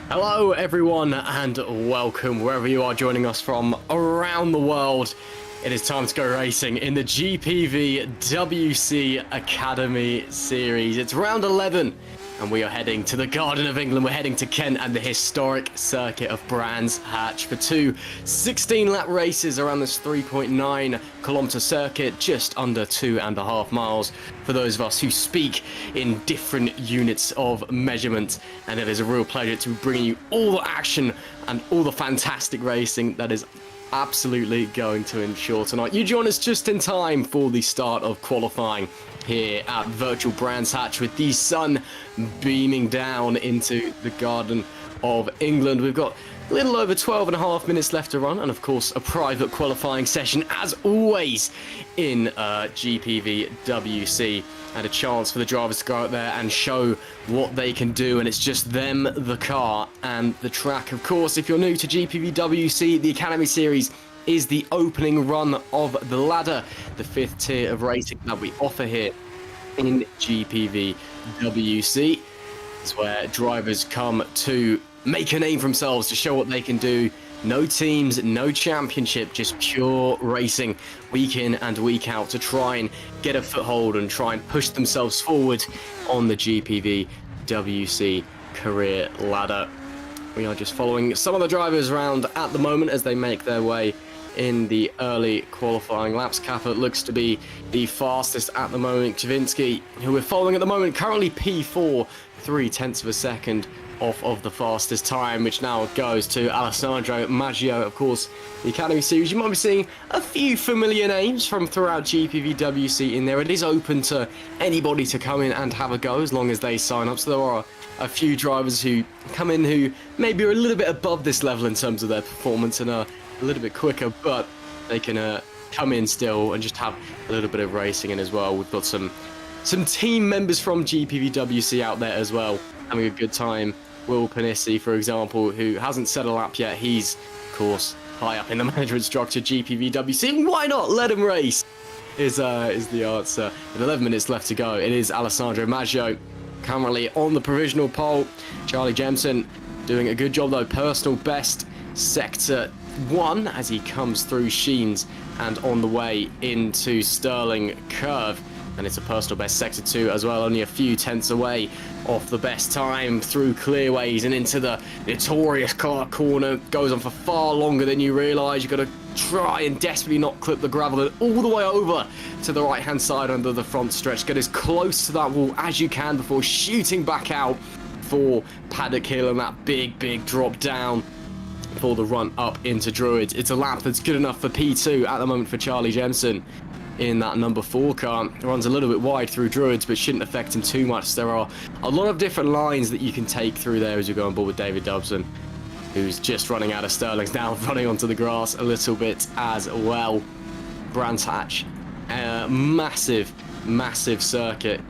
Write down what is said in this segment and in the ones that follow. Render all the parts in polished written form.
Hello everyone and welcome wherever you are joining us from around the world. It is time to go racing in the GPVWC Academy Series. It's round 11 and we are heading to the Garden of England. We're heading to Kent and the historic circuit of Brands Hatch for two 16-lap races around this 3.9 kilometre circuit, just under 2.5 miles for those of us who speak in different units of measurement. And it is a real pleasure to bring you all the action and all the fantastic racing that is absolutely going to ensure tonight. You join us just in time for the start of qualifying here at virtual Brands Hatch with the sun beaming down into the Garden of England. We've got a little over 12.5 minutes left to run, and of course a private qualifying session as always in GPVWC, and a chance for the drivers to go out there and show what they can do. And it's just them, the car and the track. Of course, if you're new to GPVWC, the Academy Series is the opening run of the ladder, the fifth tier of racing that we offer here in GPVWC. It's where drivers come to make a name for themselves, to show what they can do. No teams, no championship, just pure racing week in and week out to try and get a foothold and try and push themselves forward on the GPVWC career ladder. We are just following some of the drivers around at the moment as they make their way in the early qualifying laps. Kappa looks to be the fastest at the moment. Kavinsky, who we're following at the moment, currently P4, 0.3 of a second off of the fastest time, which now goes to Alessandro Maggio. Of course, the Academy Series, you might be seeing a few familiar names from throughout GPVWC in there. It is open to anybody to come in and have a go as long as they sign up. So there are a few drivers who come in who maybe are a little bit above this level in terms of their performance and are a little bit quicker, but they can come in still and just have a little bit of racing in as well. We've got some team members from GPVWC out there as well, having a good time. Will Panissi, for example, who hasn't set a lap yet. He's, of course, high up in the management structure, GPVWC. Why not let him race? Is the answer. With 11 minutes left to go, it is Alessandro Maggio currently on the provisional pole. Charlie Jemison doing a good job though. Personal best, sector 1 as he comes through Sheens and on the way into Stirling Curve. And it's a personal best sector 2 as well, only a few tenths away off the best time through clearways and into the notorious Clark corner. Goes on for far longer than you realise. You've got to try and desperately not clip the gravel, and all the way over to the right hand side under the front stretch. Get as close to that wall as you can before shooting back out for Paddock Hill and that big drop down for the run up into Druids. It's a lap that's good enough for P2 at the moment for Charlie Jemison in that number 4 car. It runs a little bit wide through Druids, but shouldn't affect him too much. There are a lot of different lines that you can take through there as you go on board with David Dobson, who's just running out of Stirling's now, running onto the grass a little bit as well. Brands Hatch, massive circuit.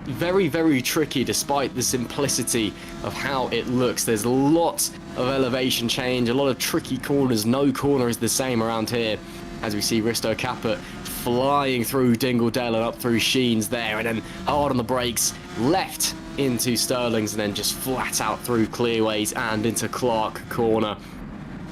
Very tricky despite the simplicity of how it looks. There's lots of elevation change, a lot of tricky corners. No corner is the same around here, as we see Risto Caput flying through Dingledale and up through Sheens there, and then hard on the brakes, left into Stirling's, and then just flat out through clearways and into Clark corner.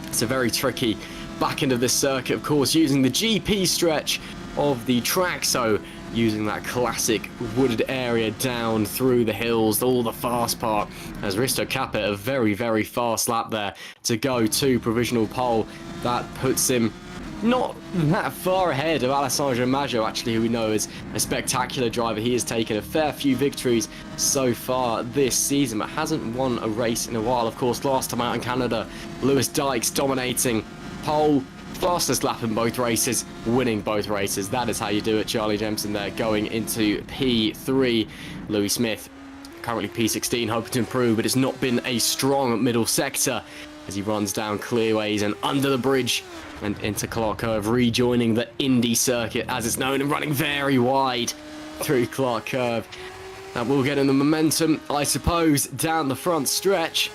It's a very tricky back end of this circuit, of course, using the GP stretch of the track, so using that classic wooded area down through the hills, all the fast part, as Risto Caput a very fast lap there to go to provisional pole. That puts him not that far ahead of Alessandro Maggio, actually, who we know is a spectacular driver. He has taken a fair few victories so far this season, but hasn't won a race in a while. Of course, last time out in Canada, Lewis Dykes dominating pole, fastest lap in both races, winning both races. That is how you do it. Charlie Jemison there going into P3. Louis Smith currently P16, hoping to improve, but it's not been a strong middle sector as he runs down clearways and under the bridge and into Clark Curve, rejoining the Indy circuit as it's known, and running very wide through Clark Curve. That will get him the momentum, I suppose, down the front stretch.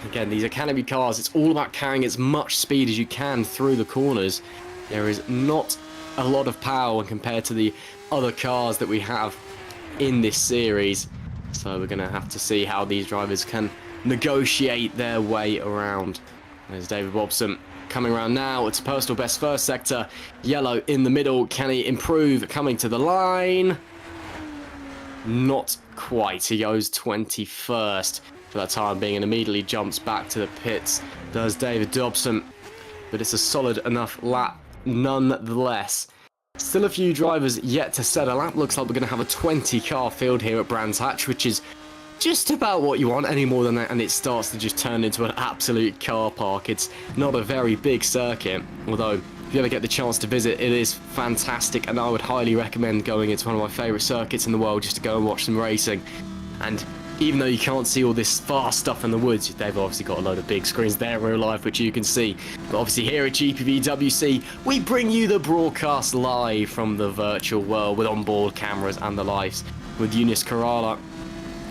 Again, these Academy cars, it's all about carrying as much speed as you can through the corners. There is not a lot of power when compared to the other cars that we have in this series. So we're going to have to see how these drivers can negotiate their way around. There's David Robson coming around now. It's a personal best first sector. Yellow in the middle. Can he improve? Coming to the line. Not quite. He goes 21st for that time being and immediately jumps back to the pits. Does David Dobson. But it's a solid enough lap nonetheless. Still a few drivers yet to set a lap. Looks like we're going to have a 20-car field here at Brands Hatch, which is just about what you want, any more than that, and it starts to just turn into an absolute car park. It's not a very big circuit, although if you ever get the chance to visit, it is fantastic, and I would highly recommend going. It's one of my favourite circuits in the world just to go and watch some racing. And even though you can't see all this fast stuff in the woods, they've obviously got a load of big screens there in real life, which you can see. But obviously here at GPVWC, we bring you the broadcast live from the virtual world with onboard cameras and the lights with Eunice Corrala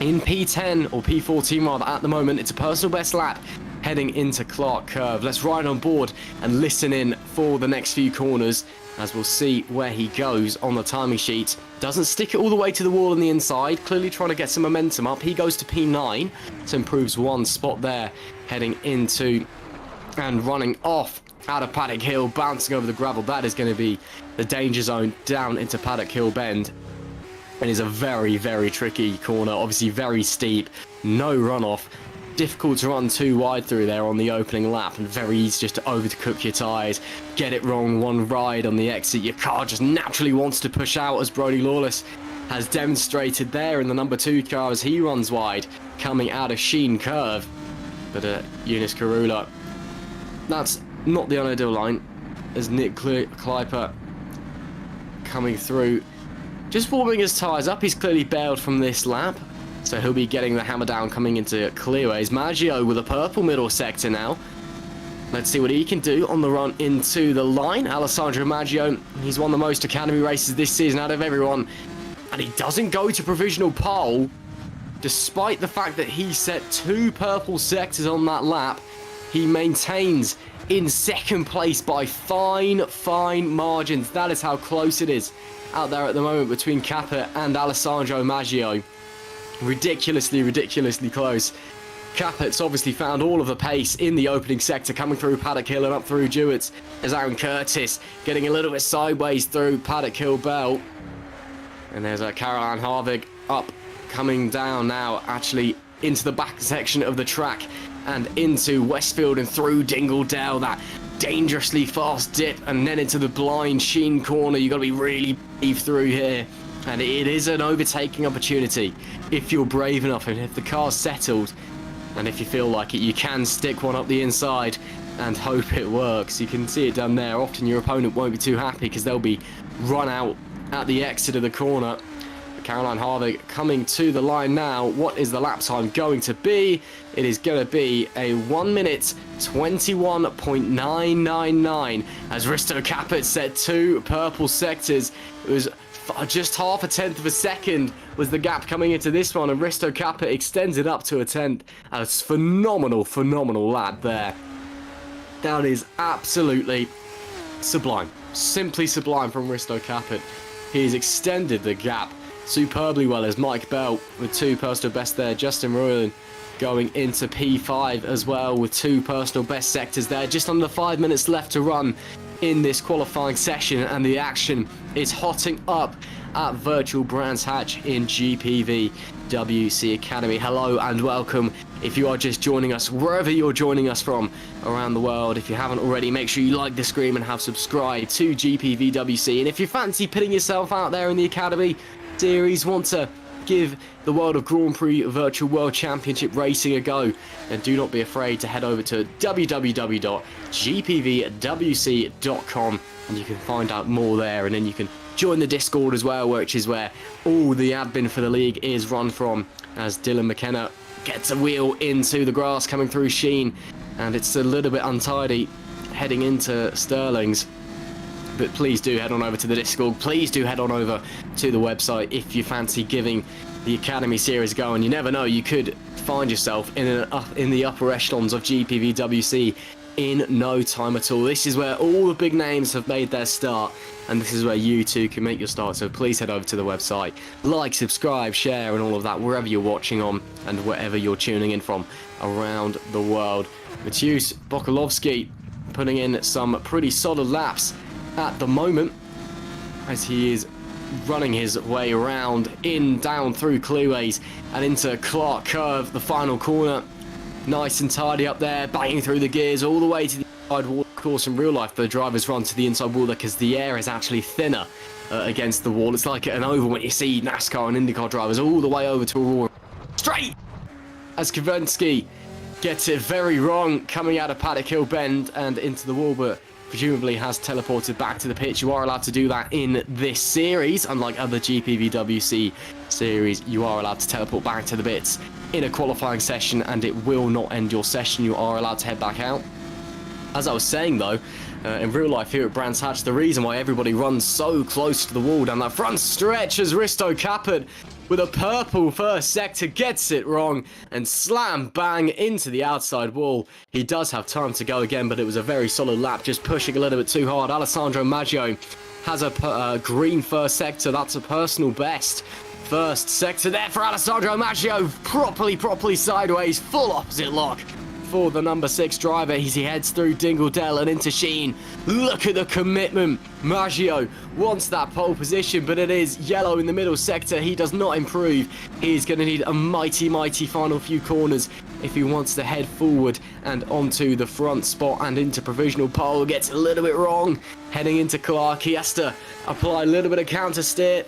in P10 or P14 rather at the moment. It's a personal best lap heading into Clark Curve. Let's ride on board and listen in for the next few corners as we'll see where he goes on the timing sheet. Doesn't stick it all the way to the wall on the inside, clearly trying to get some momentum up. He goes to P9, so improves one spot there, heading into and running off out of Paddock Hill, bouncing over the gravel. That is going to be the danger zone down into Paddock Hill Bend. It is a very, very tricky corner, obviously very steep, no runoff. Difficult to run too wide through there on the opening lap, and very easy just to overcook your tyres. Get it wrong one ride on the exit, your car just naturally wants to push out, as Brody Lawless has demonstrated there in the number 2 car as he runs wide, coming out of Sheen Curve. But Eunice Karula, that's not the unideal line, as Nick Kleiper coming through. Just warming his tyres up, he's clearly bailed from this lap, so he'll be getting the hammer down coming into clearways. Maggio with a purple middle sector now. Let's see what he can do on the run into the line. Alessandro Maggio, he's won the most Academy races this season out of everyone, and he doesn't go to provisional pole, despite the fact that he set 2 purple sectors on that lap. He maintains in second place by fine margins. That is how close it is out there at the moment between Capet and Alessandro Maggio. Ridiculously close. Capet's obviously found all of the pace in the opening sector, coming through Paddock Hill and up through Dewitt's, as Aaron Curtis getting a little bit sideways through Paddock Hill Bell. And there's Caroline Harvig up, coming down now, actually into the back section of the track and into Westfield and through Dingle Dale. That dangerously fast dip and then into the blind Sheen corner. You've got to be really brave through here. And it is an overtaking opportunity if you're brave enough, and if the car's settled, and if you feel like it, you can stick one up the inside and hope it works. You can see it down there. Often your opponent won't be too happy because they'll be run out at the exit of the corner. Caroline Harvig coming to the line now. What is the lap time going to be? It is going to be a 1 minute 21.999 as Risto Capet set 2 purple sectors. It was just half a tenth of a second was the gap coming into this one, and Risto Capet extends it up to a tenth. That's phenomenal lap there. That is absolutely sublime. Simply sublime from Risto Capet. He's extended the gap superbly well as Mike Bell with 2 personal best there. Justin Roylan going into P5 as well with 2 personal best sectors there. Just under 5 minutes left to run in this qualifying session, and the action is hotting up at Virtual Brands Hatch in GPVWC Academy. Hello and welcome if you are just joining us, wherever you're joining us from around the world. If you haven't already, make sure you like the stream and have subscribed to GPVWC. And if you fancy putting yourself out there in the Academy series, want to give the world of Grand Prix Virtual World Championship Racing a go, then do not be afraid to head over to www.gpvwc.com and you can find out more there, and then you can join the Discord as well, which is where all the admin for the league is run from, as Dylan McKenna gets a wheel into the grass coming through Sheen, and it's a little bit untidy heading into Sterling's. But please do head on over to the Discord. Please do head on over to the website if you fancy giving the Academy series a go. And you never know, you could find yourself in the upper echelons of GPVWC in no time at all. This is where all the big names have made their start, and this is where you too can make your start. So please head over to the website, like, subscribe, share and all of that wherever you're watching on and wherever you're tuning in from. around the world. Mateusz Bokolowski putting in some pretty solid laps at the moment as he is running his way around, down through clearways and into Clark Curve, the final corner. Nice and tidy up there, banging through the gears all the way to the inside wall. Of course, in real life, the drivers run to the inside wall because the air is actually thinner against the wall. It's like an oval when you see NASCAR and IndyCar drivers all the way over to Aurora. Straight! As Kavinsky gets it very wrong, coming out of Paddock Hill Bend and into the wall, but presumably has teleported back to the pitch. You are allowed to do that in this series. Unlike other GPVWC series, you are allowed to teleport back to the bits in a qualifying session, and it will not end your session. You are allowed to head back out. As I was saying though, in real life here at Brands Hatch, the reason why everybody runs so close to the wall down that front stretch as Risto Caput with a purple first sector gets it wrong and slam bang into the outside wall. He does have time to go again, but it was a very solid lap, just pushing a little bit too hard. Alessandro Maggio has a green first sector. That's a personal best. First sector there for Alessandro Maggio. Properly sideways, full opposite lock for the number 6 driver as he heads through Dingledell and into Sheen. Look at the commitment. Maggio wants that pole position, but it is yellow in the middle sector. He does not improve. He's going to need a mighty final few corners if he wants to head forward and onto the front spot and into provisional pole. Gets a little bit wrong. Heading into Clark, he has to apply a little bit of counter steer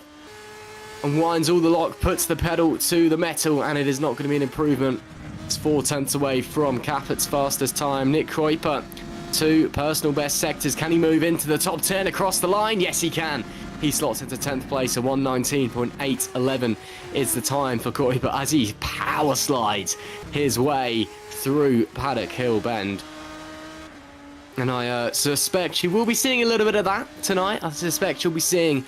and winds all the lock, puts the pedal to the metal, and it is not going to be an improvement. It's 4/10 away from Caput's fastest time. Nick Kuiper, 2 personal best sectors. Can he move into the top 10 across the line? Yes, he can. He slots into 10th place, a 1:19.811 is the time for Kuiper as he power slides his way through Paddock Hill Bend. And I suspect you will be seeing a little bit of that tonight. I suspect you'll be seeing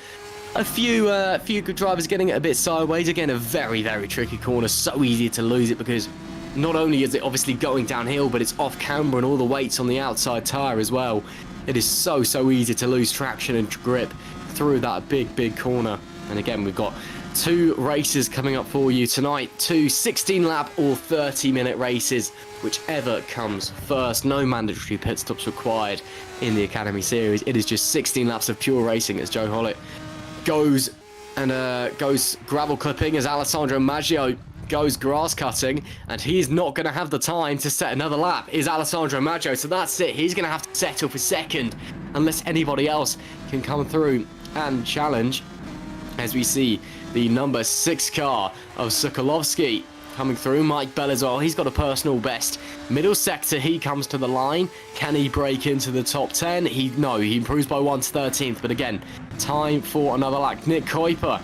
a few good drivers getting it a bit sideways. Again, a very tricky corner. So easy to lose it because not only is it obviously going downhill, but it's off camber and all the weight's on the outside tyre as well. It is so easy to lose traction and grip through that big corner. And again, we've got 2 races coming up for you tonight. 2 16-lap or 30-minute races, whichever comes first. No mandatory pit stops required in the Academy Series. It is just 16 laps of pure racing as Joe Hollett goes gravel clipping, as Alessandro Maggio goes grass cutting, and he's not going to have the time to set another lap, is Alessandro Maggio. So that's it. He's going to have to settle for second unless anybody else can come through and challenge, as we see the number 6 car of Sokolovsky coming through. Mike Bell as well. He's got a personal best. Middle sector, he comes to the line. Can he break into the top 10? No, he improves by 1 to 13th, but again, time for another lap. Nick Kuiper,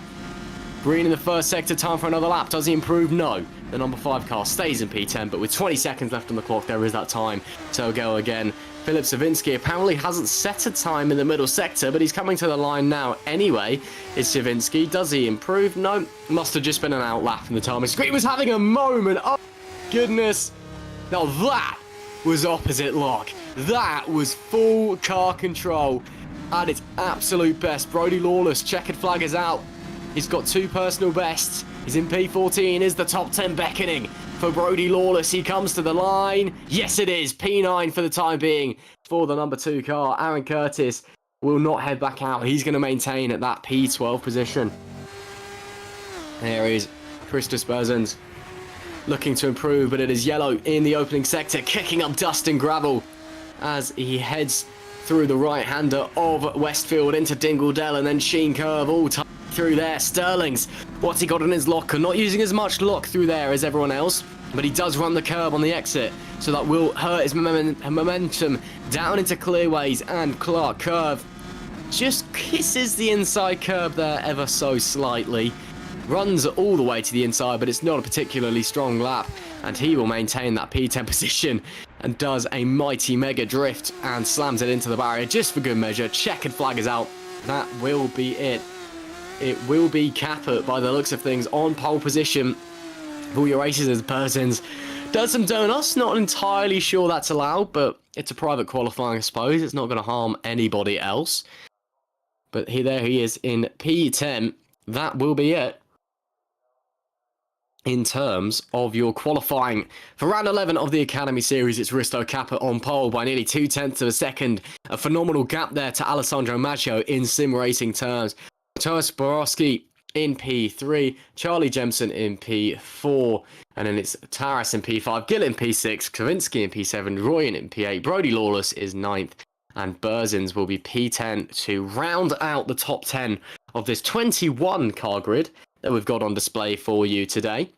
green in the first sector, time for another lap. Does he improve? No. The number 5 car stays in P10, but with 20 seconds left on the clock, there is that time to go again. Philip Savinsky apparently hasn't set a time in the middle sector, but he's coming to the line now anyway. Is Savinsky? Does he improve? No. Must have just been an out lap in the timing screen. Was having a moment. Oh, goodness. Now that was opposite lock. That was full car control at its absolute best. Brody Lawless, checkered flag is out. He's got 2 personal bests. He's in P14. Is the top 10 beckoning for Brody Lawless? He comes to the line. Yes, it is. P9 for the time being for the number 2 car. Aaron Curtis will not head back out. He's going to maintain at that P12 position. There is Christos Berzens looking to improve, but it is yellow in the opening sector, kicking up dust and gravel as he heads through the right-hander of Westfield into Dingledell and then Sheen Curve all time through there. Sterling's what's he got in his locker? Not using as much lock through there as everyone else, but he does run the curb on the exit, so that will hurt his momentum down into Clearways, and Clark Curve just kisses the inside curb there ever so slightly. Runs all the way to the inside, but it's not a particularly strong lap, and he will maintain that P10 position and does a mighty mega drift and slams it into the barrier just for good measure. Checkered flag is out. That will be it. It will be Caput by the looks of things on pole position for your races as Berzens does some donuts. Not entirely sure that's allowed, but it's a private qualifying, I suppose. It's not going to harm anybody else. But there he is in P10. That will be it. in terms of your qualifying for round 11 of the Academy Series. It's Risto Caput on pole by nearly 0.2 of a second. A phenomenal gap there to Alessandro Maggio in sim racing terms. Thomas Borowski in P3, Charlie Jemison in P4, and then it's Taras in P5, Gill in P6, Kavinsky in P7, Royan in P8, Brody Lawless is 9th, and Berzins will be P10 to round out the top 10 of this 21 car grid that we've got on display for you today.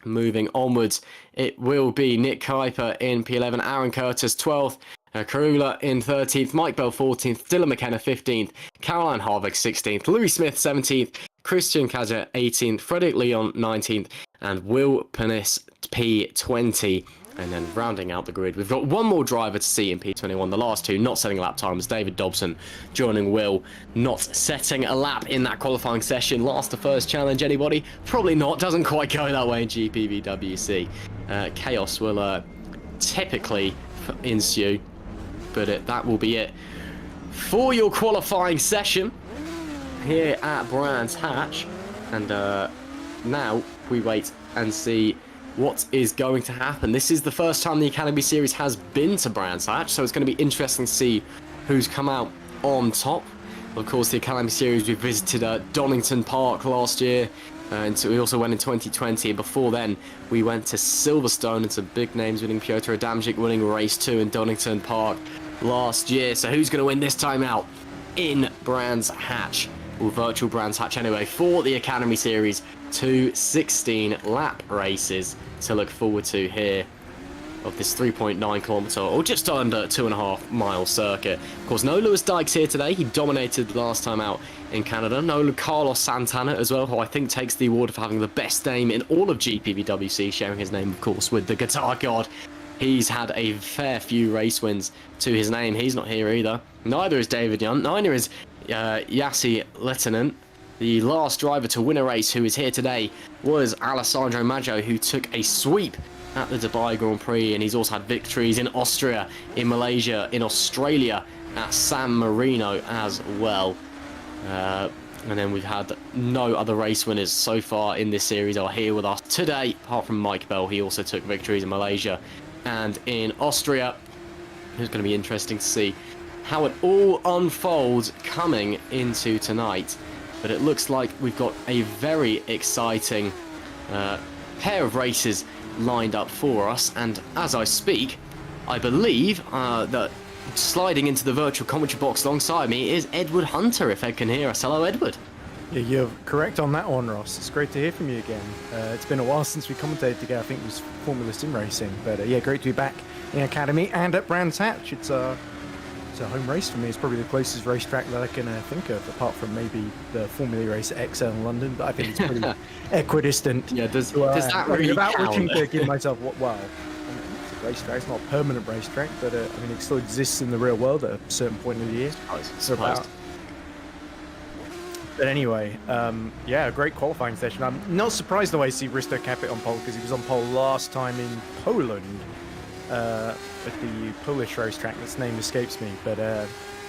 Moving onwards, it will be Nick Kuiper in P11, Aaron Curtis 12th, Karula in 13th, Mike Bell 14th, Dylan McKenna 15th, Caroline Harvick 16th, Louis Smith 17th, Christian Kaja 18th, Frederick Leon 19th, and Will Panis P20. And then rounding out the grid, we've got one more driver to see in P21. The last two not setting lap times. David Dobson joining Will, not setting a lap in that qualifying session. Last the first challenge, anybody? Probably not. Doesn't quite go that way in GPVWC. Chaos will typically ensue, but that will be it for your qualifying session here at Brands Hatch. And now we wait and see what is going to happen. This is the first time the Academy Series has been to Brands Hatch, so it's going to be interesting to see who's come out on top. Of course, the Academy Series, we visited Donington Park last year, and so we also went in 2020. And before then, we went to Silverstone, and some big names winning. Piotr Adamczyk winning race 2 in Donington Park last year. So who's going to win this time out in Brands Hatch, or virtual Brands Hatch anyway, for the Academy Series? 2 16-lap races to look forward to here of this 3.9 kilometer or just under 2.5 mile circuit. Of course, no Lewis Dykes here today. He dominated last time out in Canada. No Carlos Santana as well, who I think takes the award of having the best name in all of GPVWC, sharing his name, of course, with the Guitar God. He's had a fair few race wins to his name. He's not here either. Neither is David Young. Neither is Yassi Lettinen. The last driver to win a race who is here today was Alessandro Maggio, who took a sweep at the Dubai Grand Prix, and he's also had victories in Austria, in Malaysia, in Australia, at San Marino as well. And then we've had no other race winners so far in this series are here with us today, apart from Mike Bell. He also took victories in Malaysia and in Austria. It's going to be interesting to see how it all unfolds coming into tonight. But it looks like we've got a very exciting pair of races lined up for us. And as I speak, I believe that sliding into the virtual commentary box alongside me is Edward Hunter, if Ed can hear us. Hello, Edward. Yeah, you're correct on that one, Ross. It's great to hear from you again. It's been a while since we commentated together. I think it was Formula Sim Racing. But yeah, great to be back in Academy and at Brands Hatch. It's a home race for me. It's probably the closest racetrack that I can think of, apart from maybe the Formula Race at Excel in London, but I think it's pretty equidistant. Yeah, does that really without count? wishing to give myself, well, it's a racetrack. It's not a permanent racetrack, but I mean, it still exists in the real world at a certain point of the year. But anyway, yeah, a great qualifying session. I'm not surprised the way I see Risto Caput on pole, because he was on pole last time in Poland. At the Polish racetrack, that's name escapes me, but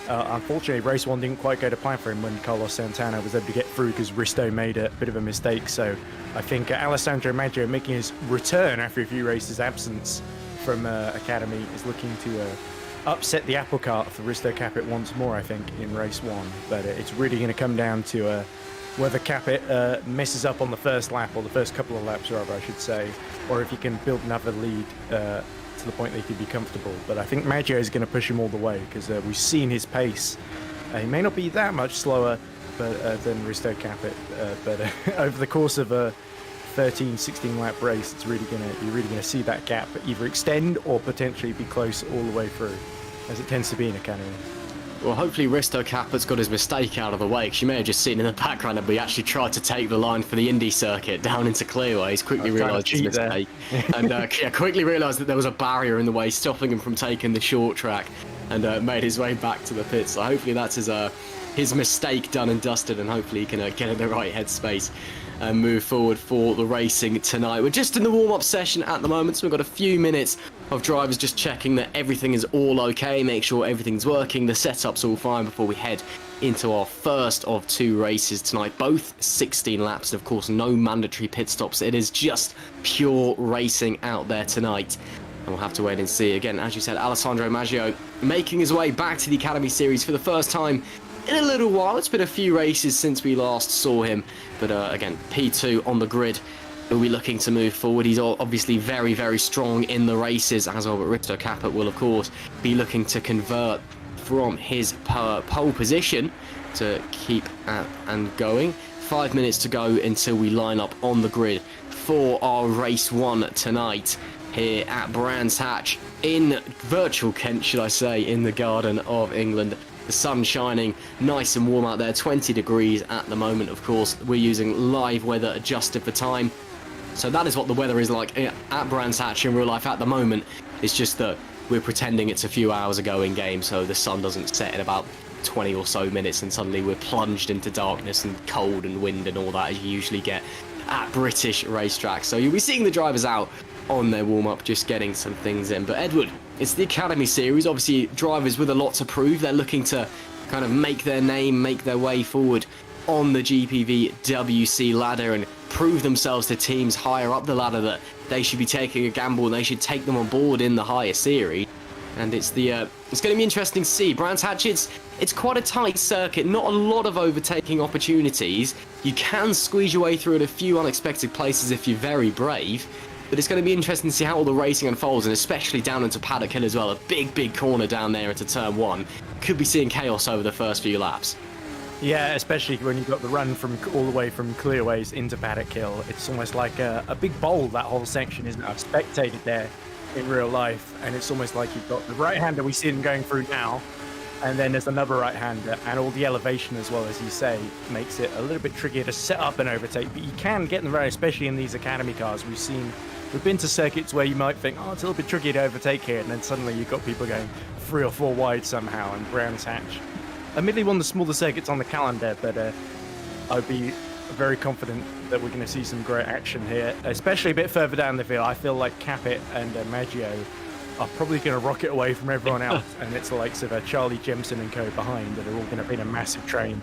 unfortunately race 1 didn't quite go to plan for him when Carlos Santana was able to get through, because Risto made a bit of a mistake. So I think Alessandro Maggio, making his return after a few races absence from Academy, is looking to upset the apple cart for Risto Caput once more, I think, in race 1. But it's really going to come down to whether Caput messes up on the first lap, or the first couple of laps rather, I should say, or if he can build another lead to the point that he could be comfortable. But I think Maggio is going to push him all the way, because we've seen his pace. He may not be that much slower than Risto Caput, but over the course of a 13-16 lap race, you're really going to see that gap either extend or potentially be close all the way through, as it tends to be in Academy. Well, hopefully Risto Caput's got his mistake out of the way, because you may have just seen in the background that we actually tried to take the line for the Indy circuit down into Clearway. He's quickly realised his mistake, and quickly realised that there was a barrier in the way, stopping him from taking the short track, and made his way back to the pits. So hopefully that's his his mistake done and dusted, and hopefully he can get in the right headspace and move forward for the racing tonight. We're just in the warm-up session at the moment, so we've got a few minutes of drivers just checking that everything is all okay, make sure everything's working, the setup's all fine before we head into our first of 2 races tonight, both 16 laps, and of course no mandatory pit stops. It is just pure racing out there tonight, and we'll have to wait and see. Again, as you said, Alessandro Maggio making his way back to the Academy Series for the first time in a little while. It's been a few races since we last saw him, but again, P2 on the grid. He'll be looking to move forward. He's obviously very, very strong in the races as well, but Risto Caput will, of course, be looking to convert from his pole position to keep and going. 5 minutes to go until we line up on the grid for our race 1 tonight here at Brands Hatch in virtual Kent, should I say, in the Garden of England. The sun shining, nice and warm out there, 20 degrees at the moment, of course. We're using live weather adjusted for time. So that is what the weather is like at Brands Hatch in real life at the moment. It's just that we're pretending it's a few hours ago in game, so the sun doesn't set in about 20 or so minutes, and suddenly we're plunged into darkness and cold and wind and all that as you usually get at British racetracks. So you'll be seeing the drivers out on their warm-up, just getting some things in. But Edward, it's the Academy Series, obviously drivers with a lot to prove. They're looking to kind of make their name, make their way forward on the GPVWC ladder and prove themselves to teams higher up the ladder that they should be taking a gamble and they should take them on board in the higher series. And it's going to be interesting to see. Brands Hatch, it's quite a tight circuit, not a lot of overtaking opportunities. You can squeeze your way through at a few unexpected places if you're very brave. But it's going to be interesting to see how all the racing unfolds, and especially down into Paddock Hill as well. A big, big corner down there into turn 1. Could be seeing chaos over the first few laps. Yeah, especially when you've got the run from all the way from Clearways into Paddock Hill. It's almost like a big bowl, that whole section, isn't it? I've spectated there in real life, and it's almost like you've got the right-hander we see them going through now, and then there's another right-hander, and all the elevation as well, as you say, makes it a little bit trickier to set up and overtake, but you can get them right, especially in these Academy cars. We've been to circuits where you might think, oh, it's a little bit tricky to overtake here, and then suddenly you've got people going 3 or 4 wide somehow, and Brands Hatch. Admittedly one of the smaller circuits on the calendar, but I'd be very confident that we're going to see some great action here, especially a bit further down the field. I feel like Caput and Maggio are probably going to rocket away from everyone else, and it's the likes of Charlie Jemison and co behind that are all going to be in a massive train.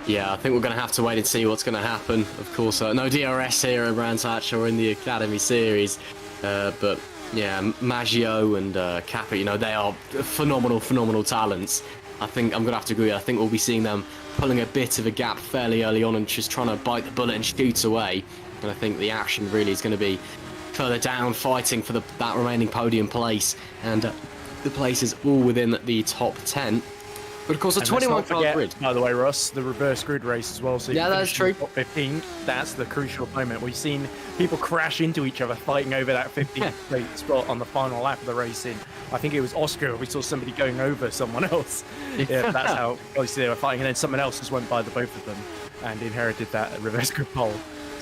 Yeah, I think we're going to have to wait and see what's going to happen. Of course, no DRS here at Brands Hatch or in the Academy Series, but yeah, Maggio and Caput, they are phenomenal talents. I think I'm going to have to agree. I think we'll be seeing them pulling a bit of a gap fairly early on and just trying to bite the bullet and shoot away. And I think the action really is going to be further down, fighting for that remaining podium place. And the place is all within the top 10. But of course, a 21-car grid. By the way, Ross, the reverse grid race as well. So yeah, that's true. Top 15, that's the crucial moment. We've seen people crash into each other, fighting over that 15th place spot on the final lap of the race. I think it was Oscar. We saw somebody going over someone else. Yeah, that's how obviously they were fighting. And then someone else just went by the both of them and inherited that reverse grid pole.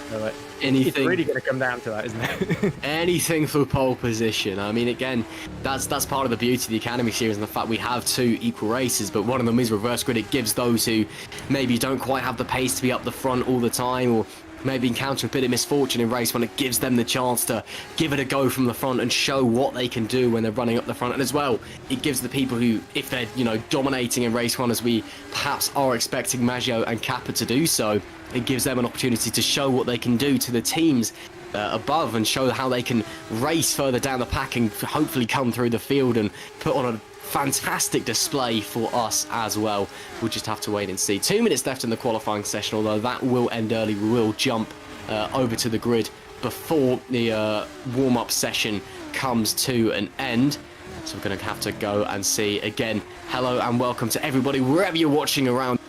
So it's really going to come down to that, isn't it? Anything for pole position. I mean, again, that's part of the beauty of the Academy Series and the fact we have 2 equal races, but one of them is reverse grid. It gives those who maybe don't quite have the pace to be up the front all the time, or maybe encounter a bit of misfortune in race 1, it gives them the chance to give it a go from the front and show what they can do when they're running up the front. And as well, it gives the people who, if they're dominating in race 1, as we perhaps are expecting Maggio and Kappa to do so, it gives them an opportunity to show what they can do to the teams above and show how they can race further down the pack and hopefully come through the field and put on a fantastic display for us as well. We'll just have to wait and see. 2 minutes left in the qualifying session, although that will end early. We will jump over to the grid before the warm-up session comes to an end. So we're going to have to go and see again. Hello and welcome to everybody wherever you're watching around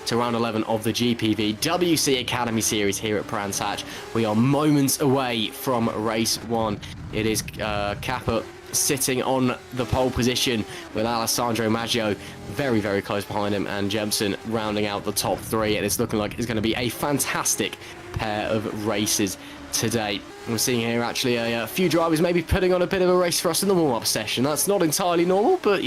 to round 11 of the GPVWC Academy Series here at Brands Hatch. We are moments away from race 1. It is Kappa sitting on the pole position with Alessandro Maggio very, very close behind him, and Jemison rounding out the top 3, and it's looking like it's going to be a fantastic pair of races today. We're seeing here actually a few drivers maybe putting on a bit of a race for us in the warm-up session. That's not entirely normal, but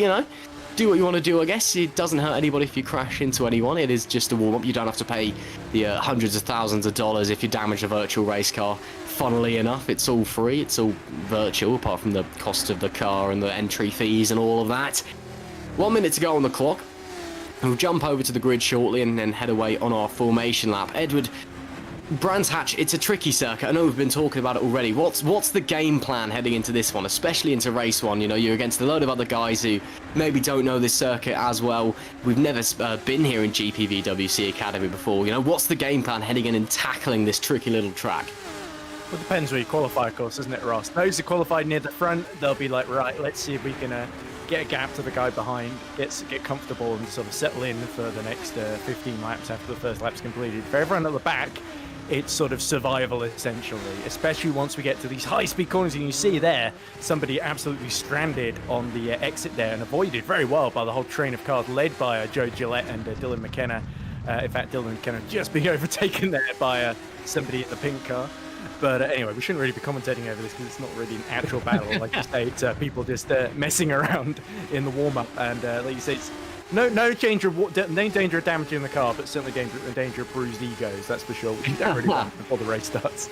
do what you want to do, I guess. It doesn't hurt anybody if you crash into anyone. It is just a warm-up. You don't have to pay the hundreds of thousands of dollars if you damage a virtual race car. Funnily enough, it's all free. It's all virtual, apart from the cost of the car and the entry fees and all of that. 1 minute to go on the clock. We'll jump over to the grid shortly and then head away on our formation lap. Edward, Brands Hatch, it's a tricky circuit. I know we've been talking about it already. What's the game plan heading into this one, especially into race one? You know, you're against a load of other guys who maybe don't know this circuit as well. We've never been here in GPVWC Academy before. You know, what's the game plan heading in and tackling this tricky little track? Well, it depends where you qualify, of course, doesn't it, Ross? Those who qualified near the front, they'll be like, right, let's see if we can get a gap to the guy behind, get comfortable and sort of settle in for the next 15 laps after the first lap's completed. For everyone at the back, it's sort of survival, essentially, especially once we get to these high-speed corners. And you see there, somebody absolutely stranded on the exit there and avoided very well by the whole train of cars led by Joe Gillette and Dylan McKenna. In fact, Dylan McKenna just being overtaken there by somebody in the pink car. But anyway, we shouldn't really be commentating over this because it's not really an actual battle. Like you say, it's people just messing around in the warm-up. And like you say, it's no danger of damaging the car, but certainly danger of bruised egos, that's for sure, which you don't really want before the race starts.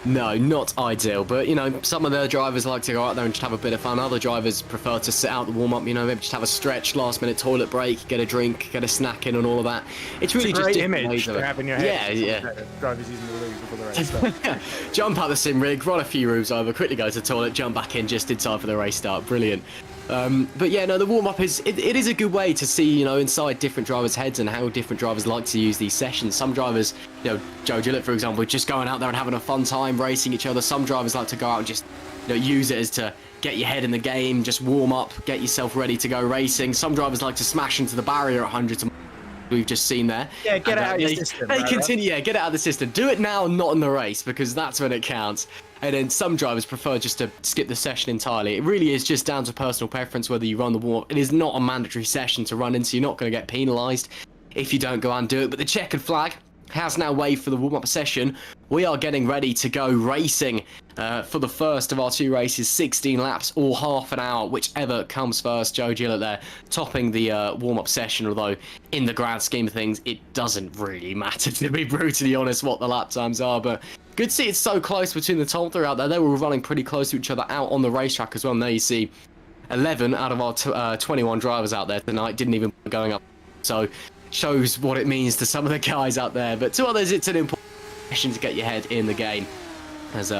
No, not ideal, but, you know, some of the drivers like to go out there and just have a bit of fun. Other drivers prefer to sit out the warm-up, you know, maybe just have a stretch, last-minute toilet break, get a drink, get a snack in and all of that. It's really just different image to have in your head. Yeah. Drivers using the loo before the race starts. Jump out the sim rig, run a few roofs over, quickly go to the toilet, jump back in just in time for the race start. Brilliant. But yeah, no, the warm-up is it is a good way to see, you know, inside different drivers' heads and how different drivers like to use these sessions. Some drivers, you know, Joe Gillette, for example, just going out there and having a fun time racing each other. Some drivers like to go out and just, you know, use it as to get your head in the game, just warm up, get yourself ready to go racing. Some drivers like to smash into the barrier at hundreds of we've just seen there. Yeah, get it out of your system. They continue, yeah, get it out of the system. Do it now, not in the race, because that's when it counts. And then some drivers prefer just to skip the session entirely. It really is just down to personal preference whether you run the warm-up. It is not a mandatory session to run into. You're not going to get penalised if you don't go and do it. But the checkered flag has now waved for the warm-up session. We are getting ready to go racing for the first of our two races, 16 laps or half an hour, whichever comes first. Joe Gillette there topping the warm-up session, although in the grand scheme of things, it doesn't really matter, to be brutally honest, what the lap times are. But good to see it's so close between the top three out there. They were running pretty close to each other out on the racetrack as well. And there you see 11 out of our 21 drivers out there tonight didn't even going up. So shows what it means to some of the guys out there. But to others, it's an important session to get your head in the game as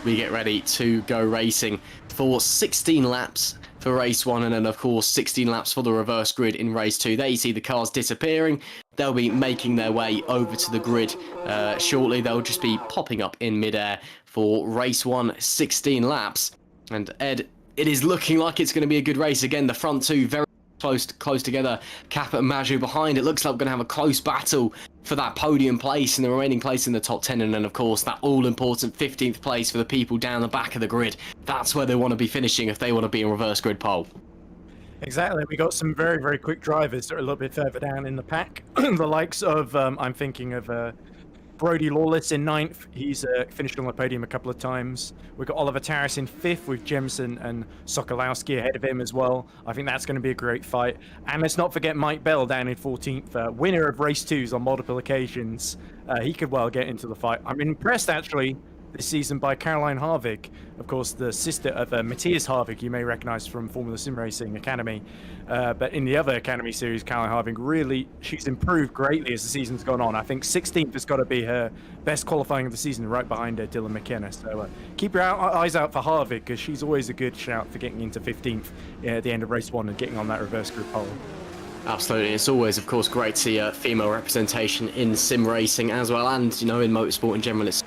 we get ready to go racing for 16 laps for race one, and then of course 16 laps for the reverse grid in race two. There you see the cars disappearing. They'll be making their way over to the grid shortly. They'll just be popping up in midair for race one, 16 laps. And Ed, it is looking like it's going to be a good race. Again, the front two very close together. Kappa and Maju behind. It looks like we're going to have a close battle for that podium place and the remaining place in the top 10. And then, of course, that all-important 15th place for the people down the back of the grid. That's where they want to be finishing if they want to be in reverse grid pole. Exactly. We got some very, very quick drivers that are a little bit further down in the pack. The likes of, I'm thinking of Brody Lawless in 9th. He's finished on the podium a couple of times. We've got Oliver Tarras in 5th with Jemison and Sokolowski ahead of him as well. I think that's going to be a great fight. And let's not forget Mike Bell down in 14th, winner of race 2s on multiple occasions. He could well get into the fight. I'm impressed, actually, this season by Caroline Harvig, of course, the sister of Matthias Harvig, you may recognize from Formula Sim Racing Academy. But in the other Academy series, Caroline Harvig really, she's improved greatly as the season's gone on. I think 16th has got to be her best qualifying of the season, right behind Dylan McKenna. So keep your eyes out for Harvig, because she's always a good shout for getting into 15th at the end of race 1 and getting on that reverse group pole. Absolutely. It's always, of course, great to see female representation in sim racing as well, and, you know, in motorsport in general. It's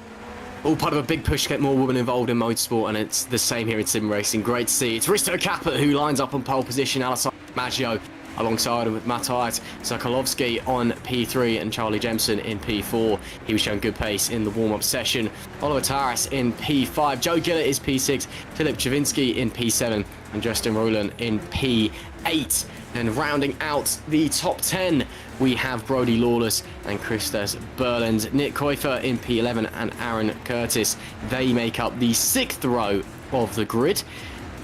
all part of a big push to get more women involved in motorsport, and it's the same here in sim racing. Great to see. It's Risto Kappa who lines up on pole position, Alessandro Maggio alongside him with Matthias Sokolowski on P3 and Charlie Jemison in P4. He was showing good pace in the warm-up session. Oliver Tarras in P5. Joe Gillette is P6. Filip Chavinsky in P7 and Justin Rowland in P8. And rounding out the top 10, we have Brody Lawless and Christos Berland. Nick Koifer in P11 and Aaron Curtis. They make up the 6th row of the grid.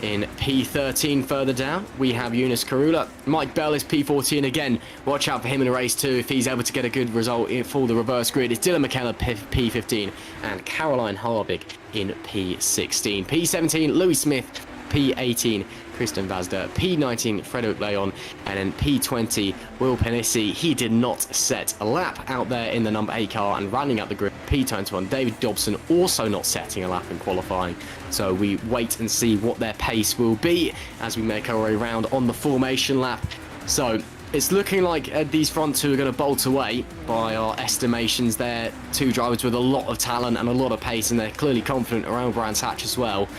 In P13 further down, we have Yunus Karula. Mike Bell is P14 again. Watch out for him in a race too if he's able to get a good result for the reverse grid. It's Dylan McKenna, P15, and Caroline Harvig in P16. P17, Louis Smith. P18, Kristen Vazda. P19, Frederick Leon. And then P20, Will Penissi. He did not set a lap out there in the number 8 car and rounding out the grid. P21, David Dobson also not setting a lap in qualifying. So we wait and see what their pace will be as we make our way around on the formation lap. So it's looking like these front two are going to bolt away by our estimations. They're two drivers with a lot of talent and a lot of pace, and they're clearly confident around Brands Hatch as well.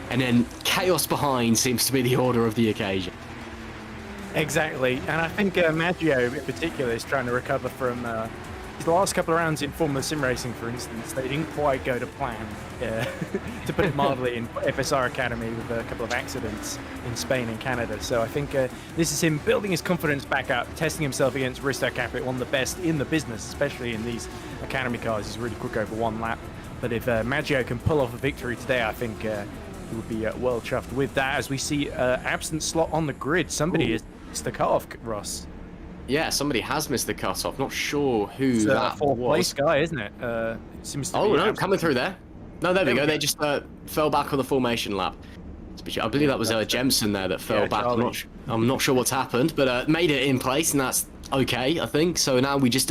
And then chaos behind seems to be the order of the occasion. Exactly, and I think Maggio in particular is trying to recover from his last couple of rounds in Formula Sim Racing, for instance. They didn't quite go to plan, to put it mildly, in FSR Academy with a couple of accidents in Spain and Canada. So I think this is him building his confidence back up, testing himself against Risto Capit, one of the best in the business, especially in these Academy cars. He's really quick over one lap. But if Maggio can pull off a victory today, I think he would be well chuffed with that, as we see absent slot on the grid. Somebody is the cutoff, Ross. Yeah, somebody has missed the cutoff. Not sure who It's that fourth was. place guy, isn't it? It seems to Oh, be no, absent. coming through there. No, there we go. They just fell back on the formation lap. I believe that was Jemson there that fell back. I'm not sure what's happened, but made it in place, and that's okay, I think. So now we just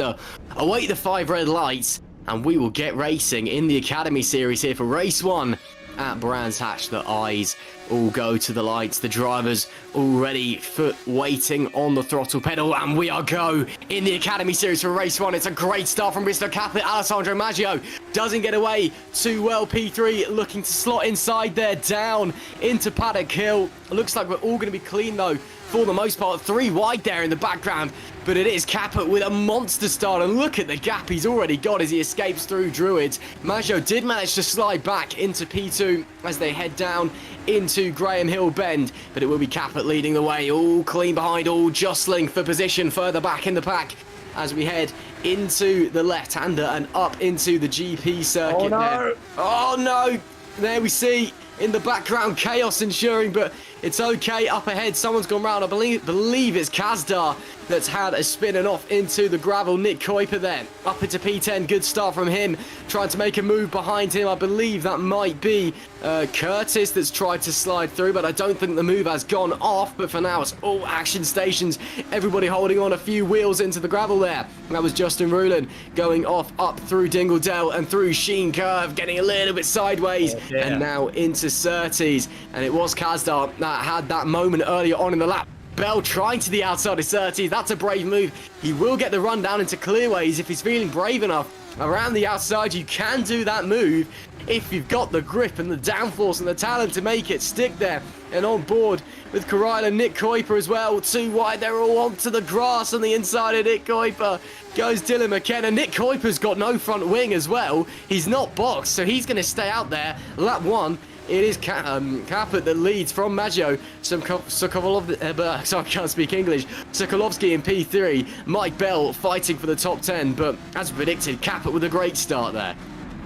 await the 5 red lights, and we will get racing in the Academy Series here for race 1 at Brands Hatch. The eyes all go to the lights, the drivers already foot waiting on the throttle pedal, and we are go in the Academy Series for race 1. It's a great start from Mr. Capit. Alessandro Maggio doesn't get away too well. P3 looking to slot inside there, down into Paddock Hill. Looks like we're all going to be clean though for the most part. 3 wide there in the background, but it is Capit with a monster start, and look at the gap he's already got as he escapes through Druids. Maggio did manage to slide back into P2 as they head down into Graham Hill Bend, but it will be Capit leading the way, all clean behind, all jostling for position further back in the pack as we head into the left-hander and up into the GP circuit. Oh no! There. Oh no! There we see in the background chaos ensuing, but it's okay. Up ahead, someone's gone round. I believe it's Kazdar that's had a spin and off into the gravel. Nick Kuiper there, up into P10. Good start from him, trying to make a move behind him. I believe that might be Curtis that's tried to slide through, but I don't think the move has gone off. But for now, it's all action stations. Everybody holding on a few wheels into the gravel there. And that was Justin Rulin going off up through Dingledale and through Sheen Curve, getting a little bit sideways, and now into Surtees. And it was Kazdar that had that moment earlier on in the lap. Bell trying to the outside of Surtees. That's a brave move. He will get the run down into clearways if he's feeling brave enough. Around the outside, you can do that move if you've got the grip and the downforce and the talent to make it stick there. And on board with Corral and Nick Kuiper as well. 2 wide, they're all onto the grass on the inside of Nick Kuiper. Goes Dylan McKenna. Nick Kuiper's got no front wing as well. He's not boxed, so he's going to stay out there. Lap 1. It is Capit that leads from Maggio. Sokolovsky, sorry, I can't speak English. Sokolovsky in P3. Mike Bell fighting for the top 10, but as predicted, Capit with a great start there.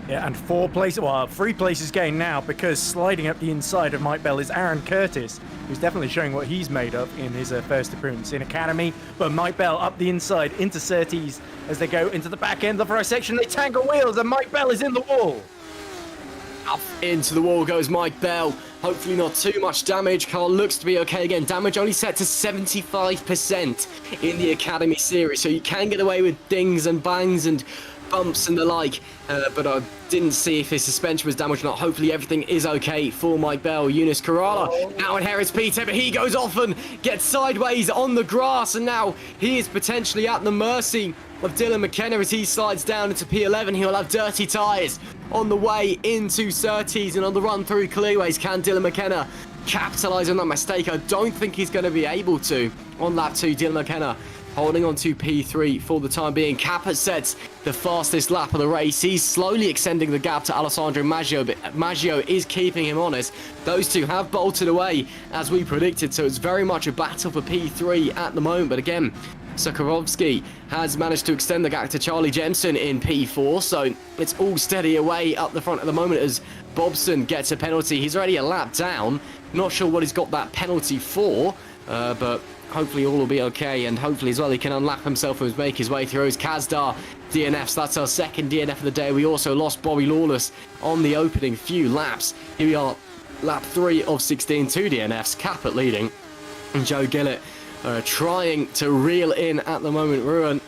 Yeah, and 3 places gained now, because sliding up the inside of Mike Bell is Aaron Curtis, who's definitely showing what he's made of in his first appearance in Academy. But Mike Bell up the inside into Surtees as they go into the back end of the first section. They tangle wheels, and Mike Bell is in the wall. Up into the wall goes Mike Bell. Hopefully not too much damage. Car looks to be okay again. Damage only set to 75% in the Academy Series, so you can get away with dings and bangs and bumps and the like, but I didn't see if his suspension was damaged or not. Hopefully everything is okay for Mike Bell. Yunus Kerala now inherits P10, but he goes off and gets sideways on the grass, and now he is potentially at the mercy of Dylan McKenna as he slides down into P11. He'll have dirty tyres on the way into Surtees, and on the run through clearways, can Dylan McKenna capitalise on that mistake? I don't think he's going to be able to on lap 2. Dylan McKenna holding on to P3 for the time being. Capit sets the fastest lap of the race. He's slowly extending the gap to Alessandro Maggio, but Maggio is keeping him honest. Those two have bolted away as we predicted, so it's very much a battle for P3 at the moment. But again, Sotiris has managed to extend the gap to Charlie Jemison in P4, so it's all steady away up the front at the moment as Bobson gets a penalty. He's already a lap down. Not sure what he's got that penalty for, but hopefully all will be okay, and hopefully as well he can unlap himself and make his way through his Kazdar DNFs. That's our second DNF of the day. We also lost Bobby Lawless on the opening few laps. Here we are, lap 3 of 16, 2 DNFs, Caput leading, and Joe Gillett trying to reel in at the moment, Ruin,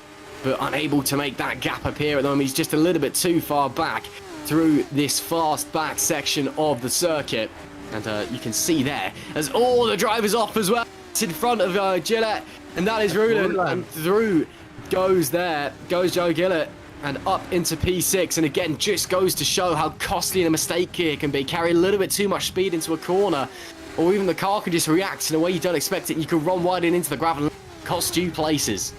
but unable to make that gap appear at the moment. He's just a little bit too far back through this fast back section of the circuit, and you can see there as all the drivers off as well. It's in front of Gillett, and that is Ruin, and through goes Joe Gillett and up into P6, and again just goes to show how costly a mistake here can be. Carry a little bit too much speed into a corner, or even the car can just react in a way you don't expect it, and you can run wide into the gravel and cost you places.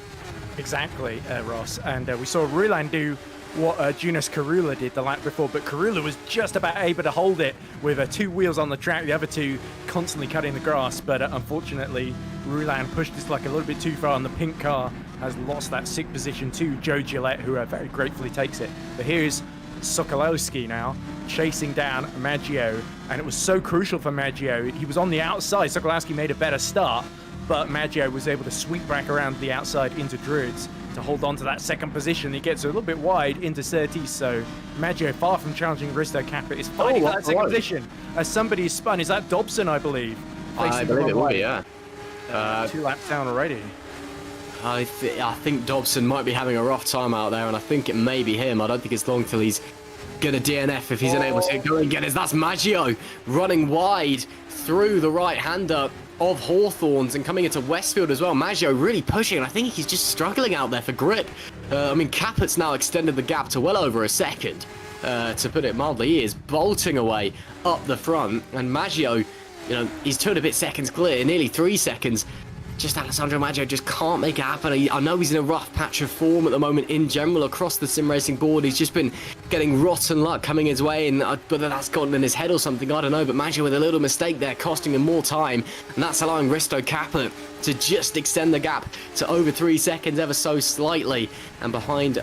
Exactly, Ross, and we saw Rulan do what Jonas Karula did the lap before, but Karula was just about able to hold it with 2 wheels on the track, the other 2 constantly cutting the grass, but unfortunately Rulan pushed this like a little bit too far, and the pink car has lost that 6th position to Joe Gillett, who very gratefully takes it. But here's Sokolowski now chasing down Maggio, and it was so crucial for Maggio. He was on the outside. Sokolowski made a better start, but Maggio was able to sweep back around the outside into Druids to hold on to that 2nd position. He gets a little bit wide into Surtees, so Maggio, far from challenging Risto Caput, is fighting for that 2nd position as somebody is spun. Is that Dobson, I believe? I believe it will be, yeah. 2 laps down already. I think Dobson might be having a rough time out there, and I think it may be him. I don't think it's long till he's going to DNF if he's unable to go and get it. That's Maggio running wide through the right-hander of Hawthorns and coming into Westfield as well. Maggio really pushing, and I think he's just struggling out there for grip. I mean, Caput's now extended the gap to well over a second, to put it mildly. He is bolting away up the front, and Maggio, you know, he's 2 and a bit seconds clear, nearly 3 seconds. Just Alessandro Maggio just can't make it happen. I know he's in a rough patch of form at the moment in general across the sim racing board. He's just been getting rotten luck coming his way, and whether that's gotten in his head or something, I don't know. But Maggio with a little mistake there, costing him more time, and that's allowing Risto Caput to just extend the gap to over 3 seconds ever so slightly. And behind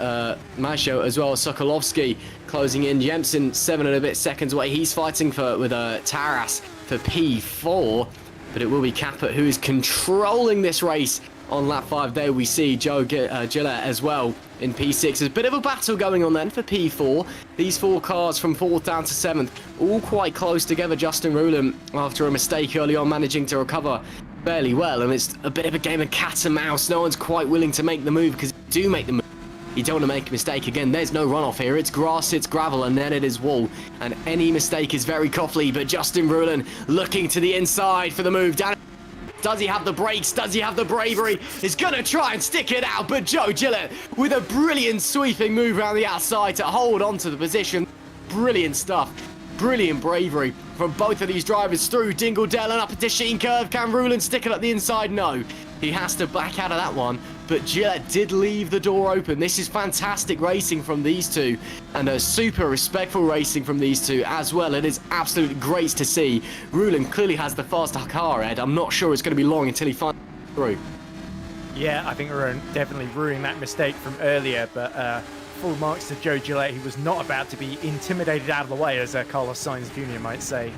Maggio as well, Sokolowski closing in. Jemson 7 and a bit seconds away. He's fighting with Taras for P4. But it will be Caput who is controlling this race on lap 5. There we see Joe Gillett as well in P6. There's a bit of a battle going on then for P4. These 4 cars from 4th down to 7th, all quite close together. Justin Ruland, after a mistake early on, managing to recover fairly well. And it's a bit of a game of cat and mouse. No one's quite willing to make the move, because if you do make the move, you don't want to make a mistake again. There's no runoff here. It's grass, it's gravel, and then it is wall. And any mistake is very costly. But Justin Ruland looking to the inside for the move. Does he have the brakes? Does he have the bravery? He's going to try and stick it out. But Joe Gillett with a brilliant sweeping move around the outside to hold on to the position. Brilliant stuff. Brilliant bravery from both of these drivers through Dingledale and up into Sheen Curve. Can Ruland stick it at the inside? No. He has to back out of that one, but Gillett did leave the door open. This is fantastic racing from these two, and a super respectful racing from these two as well. It is absolutely great to see. Ruland clearly has the faster car, Ed. I'm not sure it's going to be long until he finds through. Yeah, I think we're definitely ruining that mistake from earlier, but full marks to Joe Gillett. He was not about to be intimidated out of the way, as Carlos Sainz Jr. might say.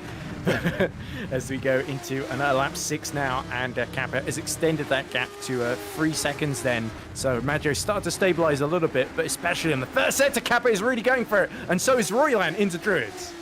As we go into another lap 6 now, and Caput has extended that gap to 3 seconds then. So Maggio started to stabilise a little bit, but especially in the first sector, Caput is really going for it, and so is Royland into Druids.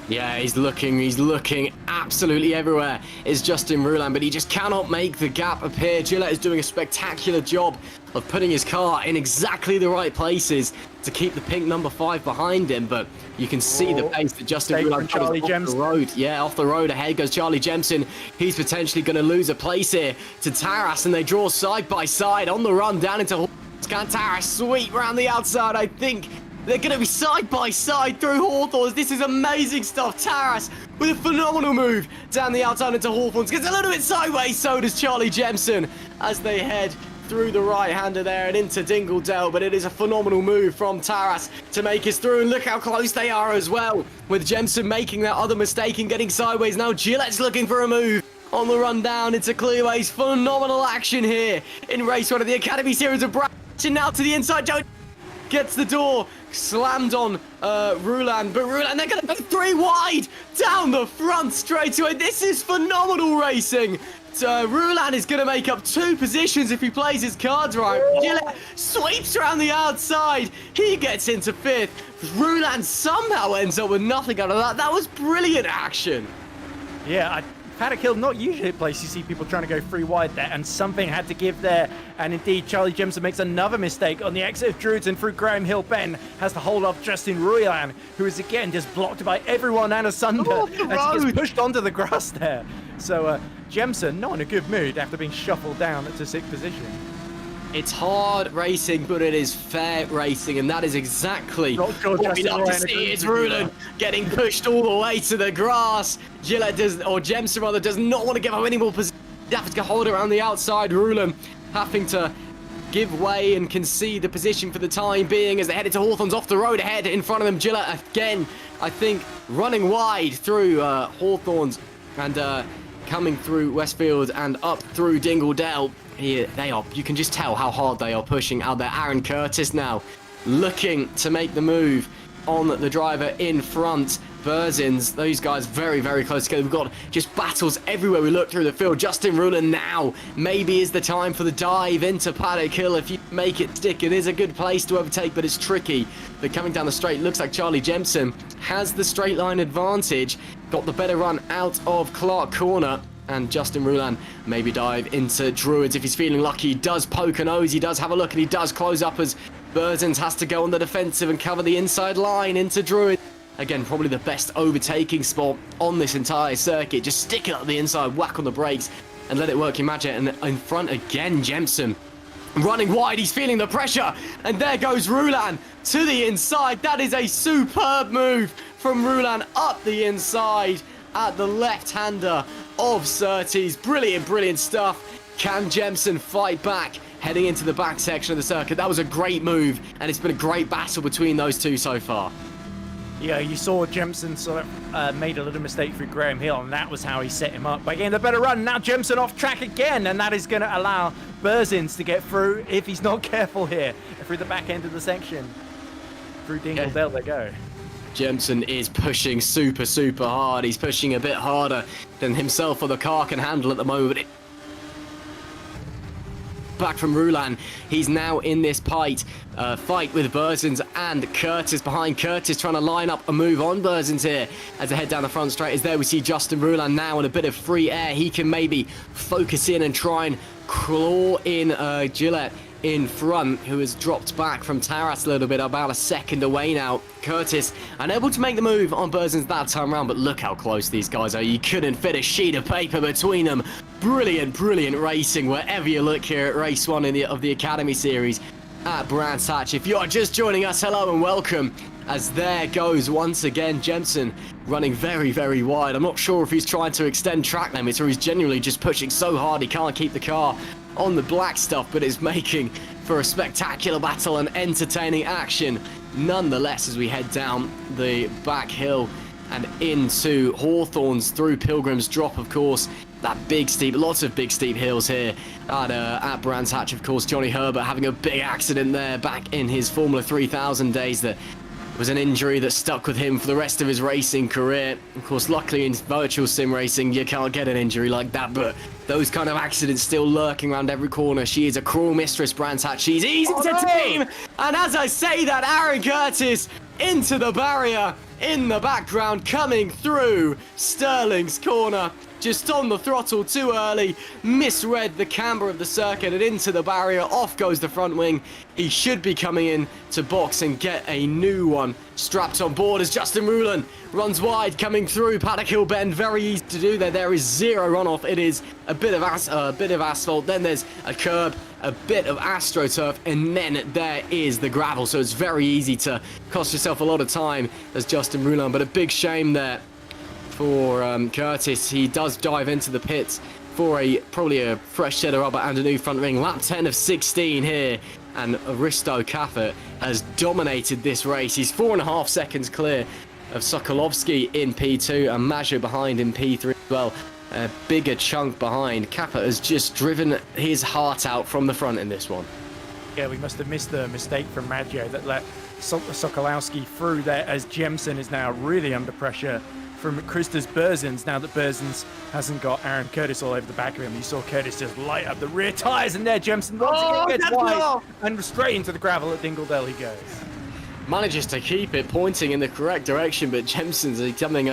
Yeah, he's looking absolutely everywhere. Is Justin Ruland, but he just cannot make the gap appear. Gillett is doing a spectacular job of putting his car in exactly the right places to keep the pink number 5 behind him, but you can see the pace that Justin Ruland Charlie off the road. Yeah, off the road. Ahead goes Charlie Jemison. He's potentially going to lose a place here to Taras, and they draw side by side on the run down into Can Taras sweep around the outside? I think they're going to be side by side through Hawthorns. This is amazing stuff. Taras with a phenomenal move down the outside into Hawthorns. Gets a little bit sideways, so does Charlie Jemison as they head through the right-hander there and into Dingledale, but it is a phenomenal move from Taras to make us through, and look how close they are as well, with Jemison making that other mistake and getting sideways. Now Gillette's looking for a move. on the run down into clearways. Phenomenal action here in race 1 of the Academy Series of Brad. Now to the inside, Joe gets the door, slammed on Ruland, but Ruland, they're going to go 3 wide down the front straight away. This is phenomenal racing. Ruland is going to make up 2 positions if he plays his cards right. Gillett sweeps around the outside. He gets into 5th. Ruland somehow ends up with nothing out of that. That was brilliant action. Yeah, Paddock Hill, not usually a place you see people trying to go 3 wide there, and something had to give there. And indeed, Charlie Jemson makes another mistake on the exit of Druids, and through Graham Hill, Ben has to hold off Justin Ruilan, who is again just blocked by everyone and asunder as he gets pushed onto the grass there. So Jemson, not in a good mood after being shuffled down to 6th position. It's hard racing, but it is fair racing, and that is exactly what we love to see. Is Ruland getting pushed all the way to the grass. Jemson rather does not want to give up any more position. He has to hold around the outside. Ruland having to give way and concede the position for the time being as they head into Hawthorns off the road ahead in front of them. Gillett again, I think, running wide through Hawthorns and coming through Westfield and up through Dingledale. Here they are. You can just tell how hard they are pushing out there. Aaron Curtis now looking to make the move on the driver in front. Berzins, those guys very, very close together. We've got just battles everywhere we look through the field. Justin Ruland now maybe is the time for the dive into Paddock Hill. If you make it stick, it is a good place to overtake, but it's tricky. But coming down the straight, looks like Charlie Jemson has the straight line advantage. Got the better run out of Clark Corner. And Justin Ruland maybe dive into Druids if he's feeling lucky. He does poke a nose, he does have a look, and he does close up as Berzins has to go on the defensive and cover the inside line into Druids. Again, probably the best overtaking spot on this entire circuit. Just stick it up the inside, whack on the brakes, and let it work your magic. And in front again, Jemson running wide, he's feeling the pressure, and there goes Ruland to the inside. That is a superb move from Ruland up the inside at the left-hander of Surtees. Brilliant, brilliant stuff. Can Jemson fight back heading into the back section of the circuit? That was a great move, and it's been a great battle between those two so far. Yeah, you saw Jemson sort of made a little mistake through Graham Hill, and that was how he set him up by getting the better run. Now Jemson off track again, and that is going to allow Berzins to get through if he's not careful here, through the back end of the section. Through Dingledale they go. Jemson is pushing super, super hard. He's pushing a bit harder than himself or the car can handle at the moment. Back from Ruland, he's now in this fight with Berzins and Curtis behind. Curtis trying to line up a move on Berzins here as they head down the front straight. As there we see Justin Ruland now in a bit of free air. He can maybe focus in and try and claw in Gillett in front, who has dropped back from Taras a little bit, about a second away now. Curtis unable to make the move on Berzins that time around, but look how close these guys are. You couldn't fit a sheet of paper between them. Brilliant, brilliant racing wherever you look here at race 1 of the Academy Series at Brands Hatch. If you're just joining us, hello and welcome. As there goes once again Jemson running very, very wide. I'm not sure if he's trying to extend track limits or he's genuinely just pushing so hard he can't keep the car on the black stuff, but it's making for a spectacular battle and entertaining action nonetheless as we head down the back hill and into Hawthorns through Pilgrim's Drop, of course. That big steep, lots of big steep hills here at Brands Hatch, of course. Johnny Herbert having a big accident there back in his Formula 3000 days that was an injury that stuck with him for the rest of his racing career. Of course, luckily in virtual sim racing, you can't get an injury like that, but those kind of accidents still lurking around every corner. She is a cruel mistress, Brands Hatch. She's easy to tame. And as I say that, Aaron Curtis into the barrier in the background, coming through Sterling's corner. Just on the throttle too early, misread the camber of the circuit and into the barrier. Off goes the front wing. He should be coming in to box and get a new one strapped on board as Justin Ruland runs wide, coming through Paddock Hill Bend. Very easy to do there. There is zero runoff. It is a bit of asphalt. Then there's a curb, a bit of AstroTurf, and then there is the gravel. So it's very easy to cost yourself a lot of time as Justin Ruland. But a big shame there for Curtis. He does dive into the pits for probably a fresh set of rubber and a new front ring. Lap 10 of 16 here, and Aristo Caffert has dominated this race. He's 4.5 seconds clear of Sokolovsky in P2 and Maggio behind in P3 as well. a bigger chunk behind. Kappa has just driven his heart out from the front in this one. Yeah, we must have missed the mistake from Maggio that let Sokolowski through there, as Jemson is now really under pressure from Christos Berzins, now that Berzins hasn't got Aaron Curtis all over the back of him. You saw Curtis just light up the rear tyres, and there Jemson once again gets wide and straight into the gravel at Dingledale he goes. Manages to keep it pointing in the correct direction, but Jemson's becoming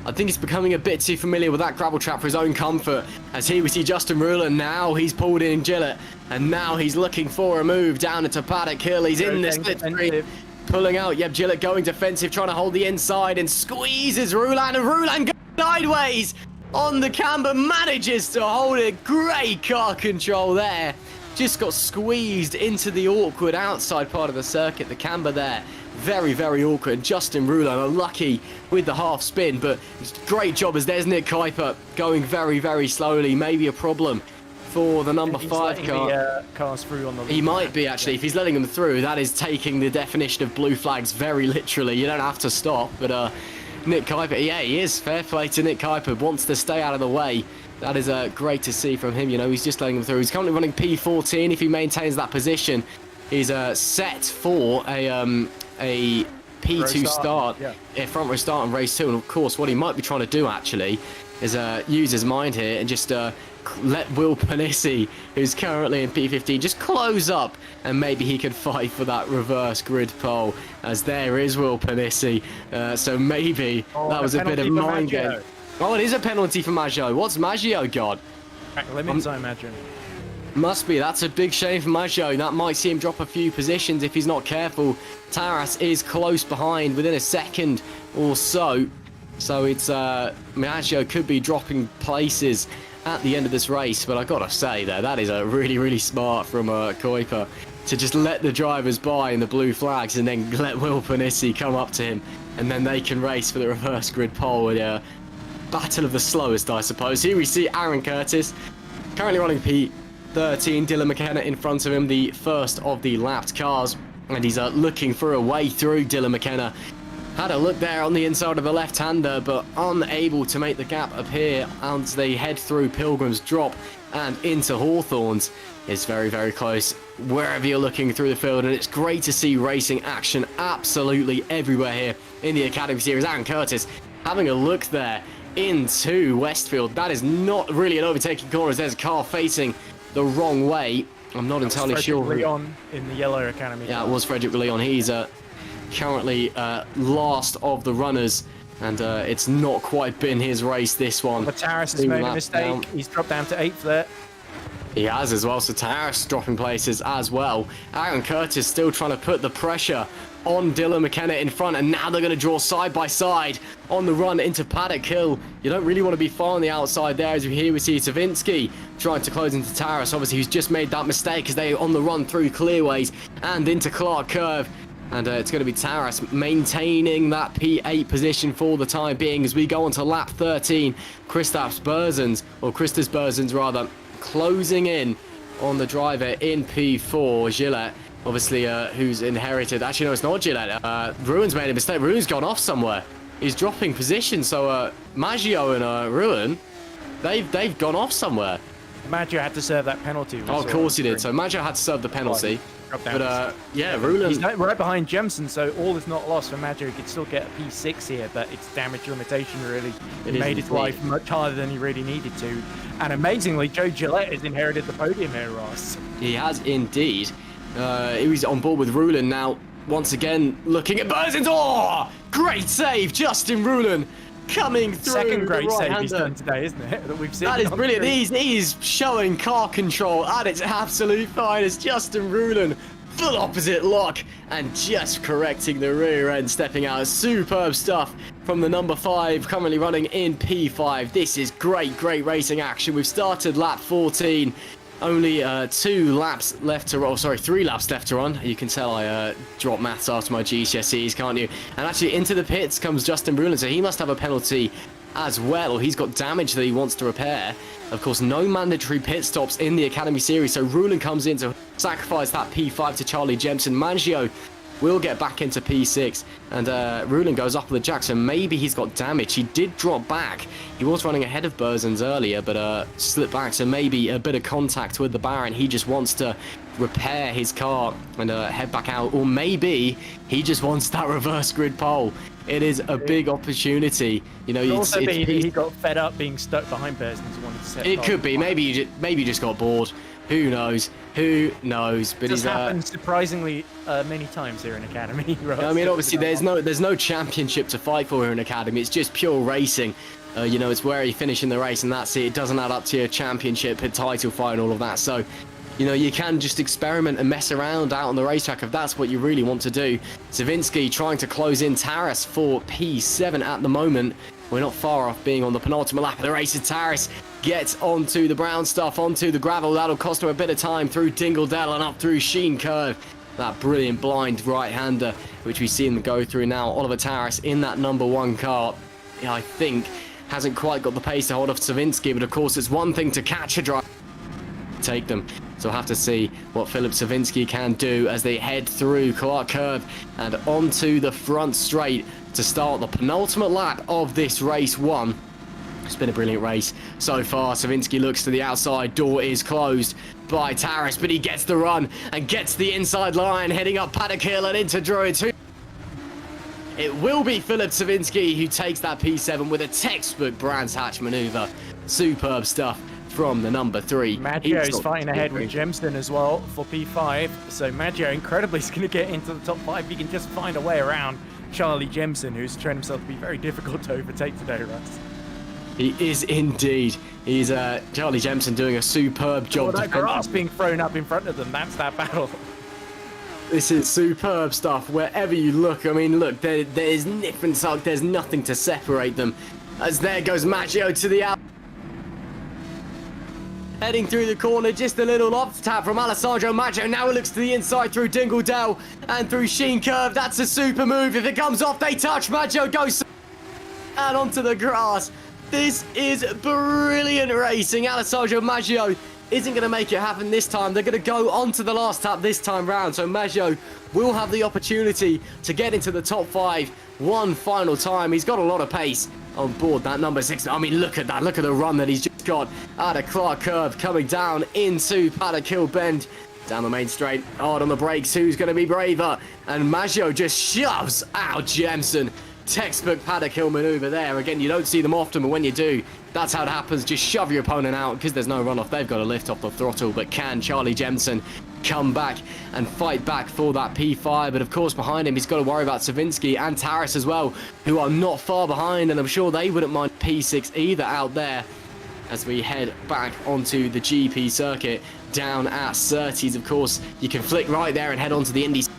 I think he's becoming a bit too familiar with that gravel trap for his own comfort. As here we see Justin Ruland, now he's pulled in Gillett, and now he's looking for a move down into Paddock Hill. He's in this slipstream, pulling out. Yep, Gillett going defensive, trying to hold the inside and squeezes Ruland, and Ruland goes sideways on the camber, manages to hold it. Great car control there. Just got squeezed into the awkward outside part of the circuit, the camber there. Very, very awkward. Justin Ruland unlucky with the half spin, but great job as there's Nick Kuiper going very, very slowly. Maybe a problem for the number 5 car. The, cars through on the he might be, actually. If he's letting them through, that is taking the definition of blue flags very literally. You don't have to stop, but Nick Kuiper, yeah, he is. Fair play to Nick Kuiper. Wants to stay out of the way. That is great to see from him. You know, he's just letting them through. He's currently running P14. If he maintains that position, he's set for a P2 start, front row start on race 2. And of course, what he might be trying to do actually is use his mind here and just let Will Panissi, who's currently in P15, just close up, and maybe he could fight for that reverse grid pole, as there is Will Panissi. So maybe that was a bit of mind game. Oh, it is a penalty for Maggio. What's Maggio got? Track limits, I imagine. Must be. That's a big shame for Maggio. That might see him drop a few positions if he's not careful. Taras is close behind, within a second or so. So it's Maggio could be dropping places at the end of this race. But I gotta say, that is a really, really smart from Kuiper to just let the drivers by in the blue flags and then let Will Panissi come up to him, and then they can race for the reverse grid pole. Battle of the slowest, I suppose. Here we see Aaron Curtis, currently running P13. Dylan McKenna in front of him, the first of the lapped cars, and he's looking for a way through. Dylan McKenna had a look there on the inside of the left-hander, but unable to make the gap appear as they head through Pilgrim's Drop and into Hawthorns. It's very, very close wherever you're looking through the field, and it's great to see racing action absolutely everywhere here in the Academy Series. Aaron Curtis having a look there into Westfield. That is not really an overtaking corner, as there's a car facing the wrong way. I'm not entirely sure. Leon in the yellow Academy. Yeah, it was Frederick Leon. He's currently last of the runners, and it's not quite been his race, this one. But Taras has made a mistake. Down. He's dropped down to 8th there. He has as well, so Taras dropping places as well. Aaron Curtis still trying to put the pressure on Dylan McKenna in front, and now they're going to draw side by side on the run into Paddock Hill. You don't really want to be far on the outside there, as we see Savinsky trying to close into Taras, obviously, who's just made that mistake as they on the run through Clearways and into Clark Curve. And it's going to be Taras maintaining that P8 position for the time being as we go on to lap 13. Christos Berzins rather, closing in on the driver in P4, Gillett. Obviously, who's inherited... Actually, no, it's not Gillett. Ruin's made a mistake. Ruin's gone off somewhere. He's dropping position. So, Maggio and Ruin, they've gone off somewhere. Maggio had to serve that penalty. Oh, of course he did. So, Maggio had to serve the penalty. But, yeah, Ruin... He's right behind Jemson, so all is not lost for Maggio. He could still get a P6 here, but it's damage limitation, really. It made his life much harder than he really needed to. And amazingly, Joe Gillett has inherited the podium here, Ross. He has indeed. He's on board with Ruland now. Once again, looking at Berzins. Oh, great save, Justin Ruland coming through. Second great save he's done today, isn't it? That we've seen. That is brilliant. He's showing car control at its absolute finest. Justin Ruland, full opposite lock, and just correcting the rear end, stepping out. Superb stuff from the number 5, currently running in P5. This is great racing action. We've started lap 14. Only 3 laps left to run. You can tell I dropped maths after my GCSEs, can't you? And actually into the pits comes Justin Ruland, so he must have a penalty as well, or he's got damage that he wants to repair. Of course, no mandatory pit stops in the Academy Series, so Ruland comes in to sacrifice that P5 to Charlie Jemson. Maggio will get back into P6, and Rulin goes up with the jack, so maybe he's got damage. He did drop back. He was running ahead of Burzens earlier, but slipped back, so maybe a bit of contact with the Baron. He just wants to repair his car and head back out, or maybe he just wants that reverse grid pole. It is a big opportunity. You know, also he got fed up being stuck behind Burzens and wanted to set it could be. Maybe you just got bored. Who knows? Who knows? But it's happened surprisingly many times here in Academy. Right? I mean, obviously, there's no championship to fight for here in Academy. It's just pure racing. You know, it's where you finish in the race, and that's it. It doesn't add up to your championship, a title fight, and all of that. So, you know, you can just experiment and mess around out on the racetrack if that's what you really want to do. Savinsky trying to close in Taras for P7 at the moment. We're not far off being on the penultimate lap of the race. Taras gets onto the brown stuff, onto the gravel. That'll cost him a bit of time through Dingledale and up through Sheen Curve. That brilliant blind right-hander, which we see him go through now. Oliver Taras in that number 1 car, I think, hasn't quite got the pace to hold off Savinsky, but of course it's one thing to catch a driver, take them. So we'll have to see what Philip Savinsky can do as they head through Clark Curve and onto the front straight to start the penultimate lap of this race 1. It's been a brilliant race so far. Savinsky looks to the outside. Door is closed by Taras, but he gets the run and gets the inside line, heading up Paddock Hill and into Druids. It will be Philip Savinsky who takes that P7 with a textbook Brands Hatch maneuver. Superb stuff from the number 3. Maggio is fighting ahead with Jemston as well for P5. So Maggio incredibly is going to get into the top 5. He can just find a way around Charlie Jemston, who's shown himself to be very difficult to overtake today, Russ. He is indeed. He's Charlie Jemston doing a superb job. That grass being thrown up in front of them, that's that battle. This is superb stuff wherever you look. I mean, look, there's nip and suck. There's nothing to separate them. As there goes Maggio to the out. Heading through the corner, just a little off tap from Alessandro Maggio. Now it looks to the inside through Dingledale and through Sheen Curve. That's a super move. If it comes off, they touch. Maggio goes and onto the grass. This is brilliant racing. Alessandro Maggio isn't going to make it happen this time. They're going to go onto the last tap this time round. So Maggio will have the opportunity to get into the top 5 one final time. He's got a lot of pace on board that number 6. I mean, look at that. Look at the run that he's just got out of Clark Curve, coming down into Paddock Hill Bend. Down the main straight, hard on the brakes. Who's going to be braver? And Maggio just shoves out Jemston. Textbook Paddock Hill maneuver there. Again, you don't see them often, but when you do, that's how it happens. Just shove your opponent out because there's no runoff. They've got to lift off the throttle, but can Charlie Jemston come back and fight back for that P5? But of course, behind him, he's got to worry about Savinsky and Taras as well, who are not far behind, and I'm sure they wouldn't mind P6 either out there as we head back onto the GP circuit down at Surtees. Of course, you can flick right there and head onto the Indies.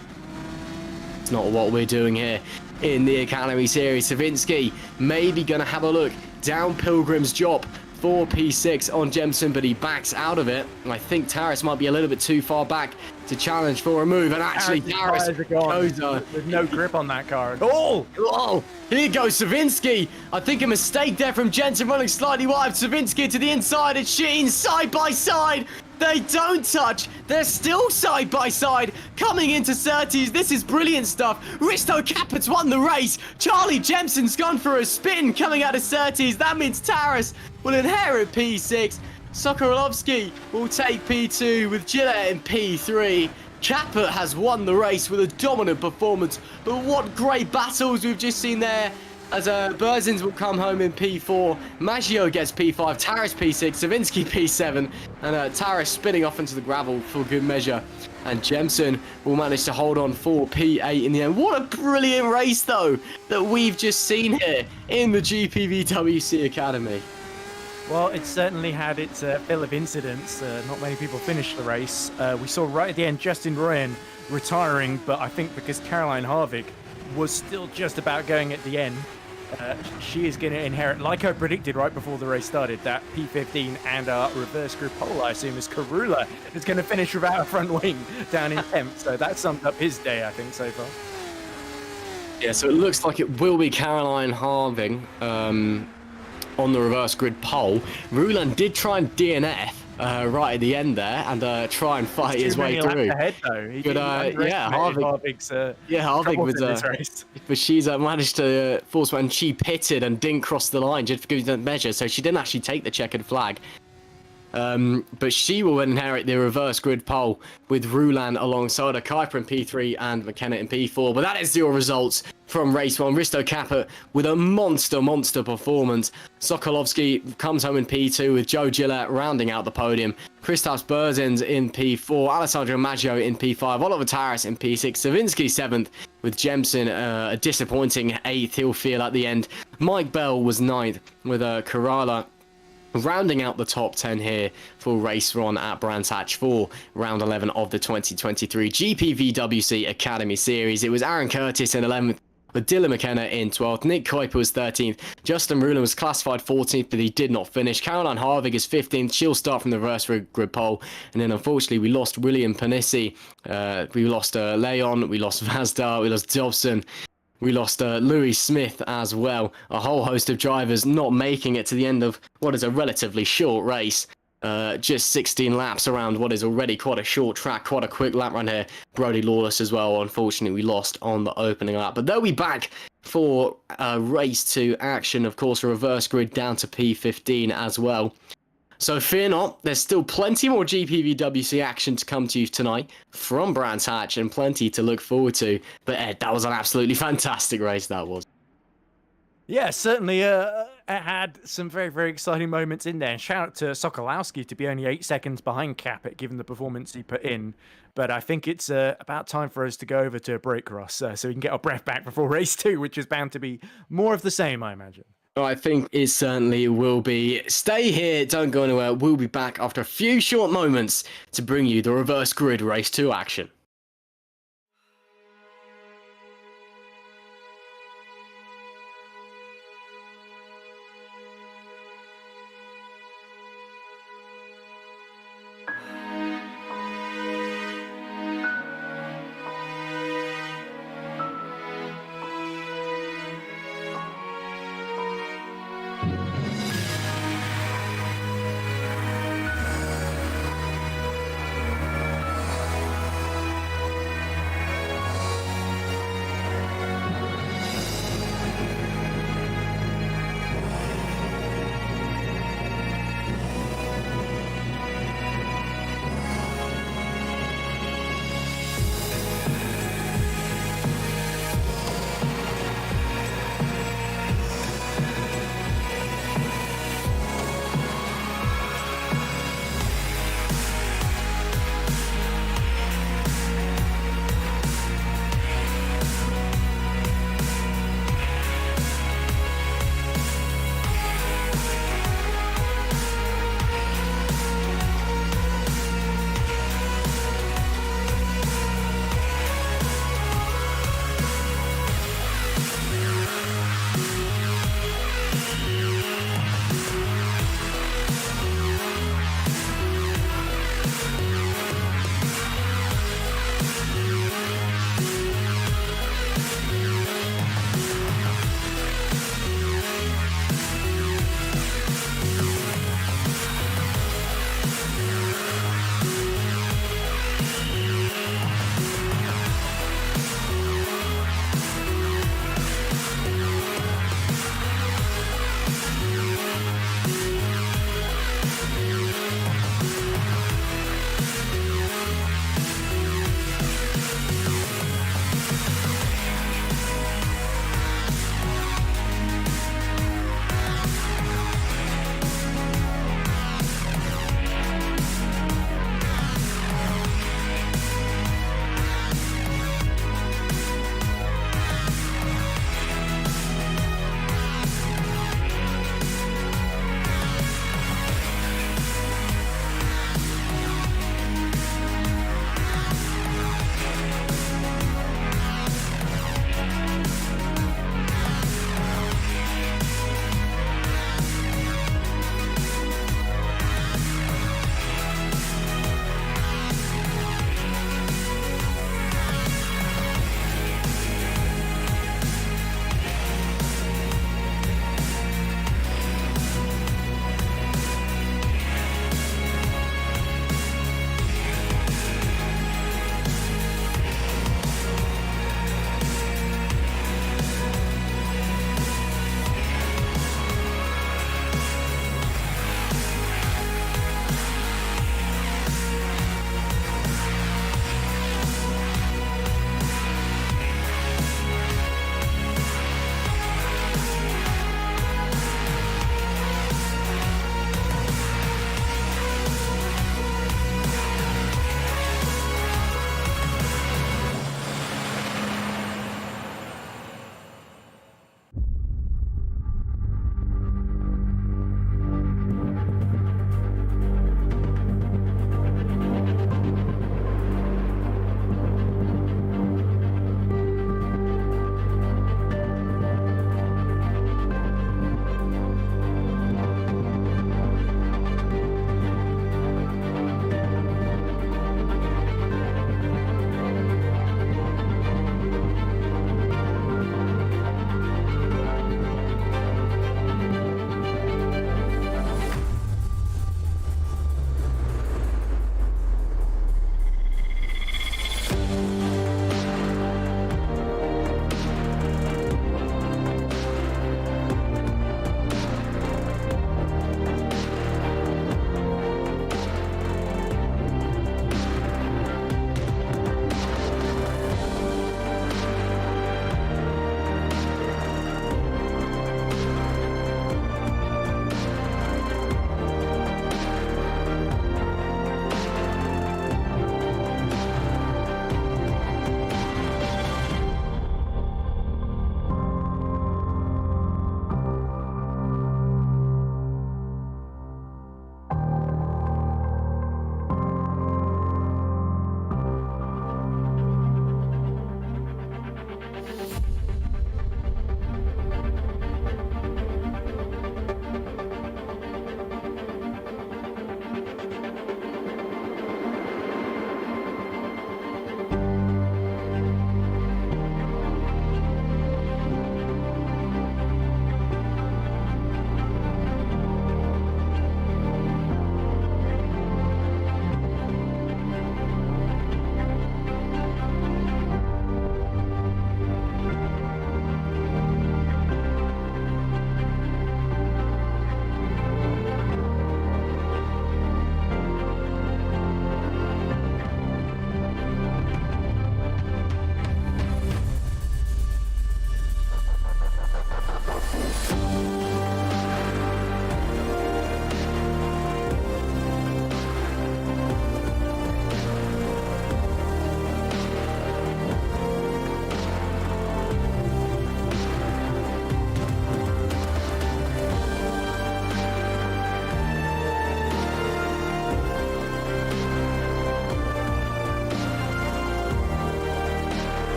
It's not what we're doing here in the Academy Series. Savinsky maybe going to have a look down Pilgrim's Drop for P6 on Jemston, but he backs out of it. And I think Taras might be a little bit too far back to challenge for a move. And actually, Taras goes There's no grip on that car at all. Oh, here goes Savinsky. I think a mistake there from Jensen running slightly wide. Savinsky to the inside. It's Sheen side by side. They don't touch. They're still side by side. Coming into Surtees. This is brilliant stuff. Risto Caput's won the race. Charlie Jemson's gone for a spin coming out of Surtees. That means Taras will inherit P6. Sokolovsky will take P2 with Gillette in P3. Caput has won the race with a dominant performance. But what great battles we've just seen there. As Burzins will come home in P4, Maggio gets P5, Taras P6, Savinsky P7, and Taras spinning off into the gravel for good measure. And Jemston will manage to hold on for P8 in the end. What a brilliant race, though, that we've just seen here in the GPVWC Academy. Well, it certainly had its fill of incidents. Not many people finished the race. We saw right at the end Justin Royan retiring, but I think because Caroline Harvick was still just about going at the end, she is going to inherit, like I predicted right before the race started, that P15 and our reverse group pole, I assume, is Karula is going to finish without a front wing down in 10th. So that summed up his day, I think, so far. Yeah, so it looks like it will be Caroline Harving on the reverse grid pole. Ruland did try and DNF right at the end there and try and fight his way through. Ahead, though. He But yeah, Harvick was in this race. but she's managed to force one. And she pitted and didn't cross the line just because of the measure, so she didn't actually take the checkered flag. But she will inherit the reverse grid pole with Rulan alongside her, Kuiper in P3 and McKenna in P4. But that is your results from race 1. Risto Kappa with a monster performance. Sokolovsky comes home in P2 with Joe Gillette rounding out the podium. Kristaps Berzins in P4, Alessandro Maggio in P5, Oliver Taras in P6, Savinsky 7th with Jemson a disappointing 8th, he'll feel at the end. Mike Bell was 9th with Kerala rounding out the top 10 here for race 1 at Brands Hatch for round 11 of the 2023 GPVWC Academy Series. It was Aaron Curtis in 11th, with Dylan McKenna in 12th. Nick Kuiper was 13th. Justin Rulan was classified 14th, but he did not finish. Caroline Harvick is 15th. She'll start from the reverse grid pole. And then, unfortunately, we lost William Panissi. We lost Leon. We lost Vazda. We lost Dobson. We lost Louis Smith as well. A whole host of drivers not making it to the end of what is a relatively short race. Just 16 laps around what is already quite a short track, quite a quick lap run here. Brody Lawless as well. Unfortunately, we lost on the opening lap. But they'll be back for race 2 action. Of course, a reverse grid down to P15 as well. So fear not, there's still plenty more GPVWC action to come to you tonight from Brands Hatch and plenty to look forward to. But Ed, that was an absolutely fantastic race, that was. Yeah, certainly it had some very exciting moments in there. And shout out to Sokolowski to be only 8 seconds behind Capit, given the performance he put in. But I think it's about time for us to go over to a break, Ross, so we can get our breath back before race 2, which is bound to be more of the same, I imagine. I think it certainly will be. Stay here, don't go anywhere. We'll be back after a few short moments to bring you the reverse grid race 2 action.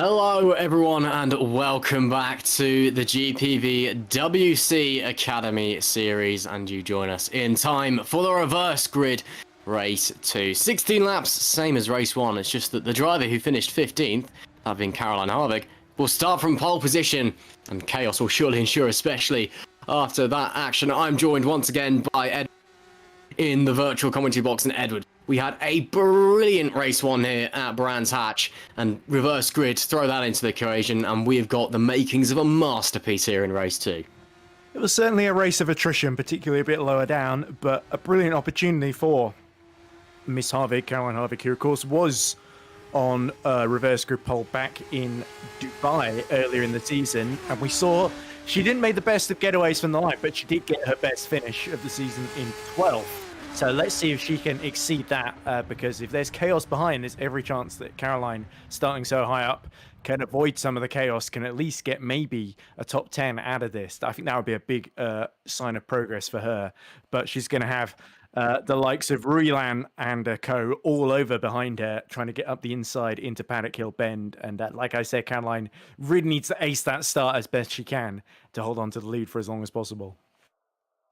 Hello, everyone, and welcome back to the GPVWC Academy series. And you join us in time for the reverse grid race 2. 16 laps, same as race 1. It's just that the driver who finished 15th, that being Caroline Harvig, will start from pole position, and chaos will surely ensure, especially after that action. I'm joined once again by Ed in the virtual commentary box, and Edward. We had a brilliant race 1 here at Brands Hatch, and reverse grid, throw that into the equation, and we've got the makings of a masterpiece here in race 2. It was certainly a race of attrition, particularly a bit lower down, but a brilliant opportunity for Miss Harvig, Caroline Harvig, who of course was on reverse grid pole back in Dubai earlier in the season, and we saw she didn't make the best of getaways from the line, but she did get her best finish of the season in 12th. So let's see if she can exceed that, because if there's chaos behind, there's every chance that Caroline, starting so high up, can avoid some of the chaos, can at least get maybe a top 10 out of this. I think that would be a big sign of progress for her. But she's going to have the likes of Ruilan and co all over behind her, trying to get up the inside into Paddock Hill Bend. And like I said, Caroline really needs to ace that start as best she can to hold on to the lead for as long as possible.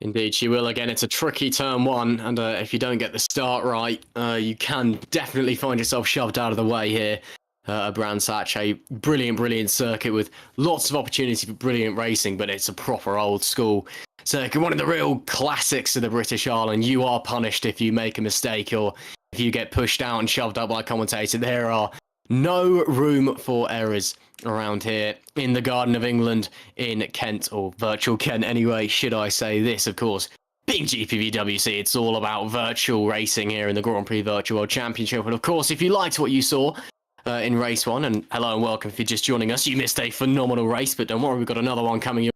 Indeed, she will. Again, it's a tricky turn 1, and if you don't get the start right, you can definitely find yourself shoved out of the way here at Brands Hatch. A brilliant circuit with lots of opportunity for brilliant racing, but it's a proper old school circuit, one of the real classics of the British Isle, and you are punished if you make a mistake or if you get pushed out and shoved up by a commentator. There are no room for errors around here in the Garden of England in Kent, or virtual Kent anyway, should I say. This, of course, being GPVWC, it's all about virtual racing here in the Grand Prix Virtual World Championship. And of course, if you liked what you saw in race 1, and hello and welcome if you're just joining us, you missed a phenomenal race, but don't worry, we've got another one coming your.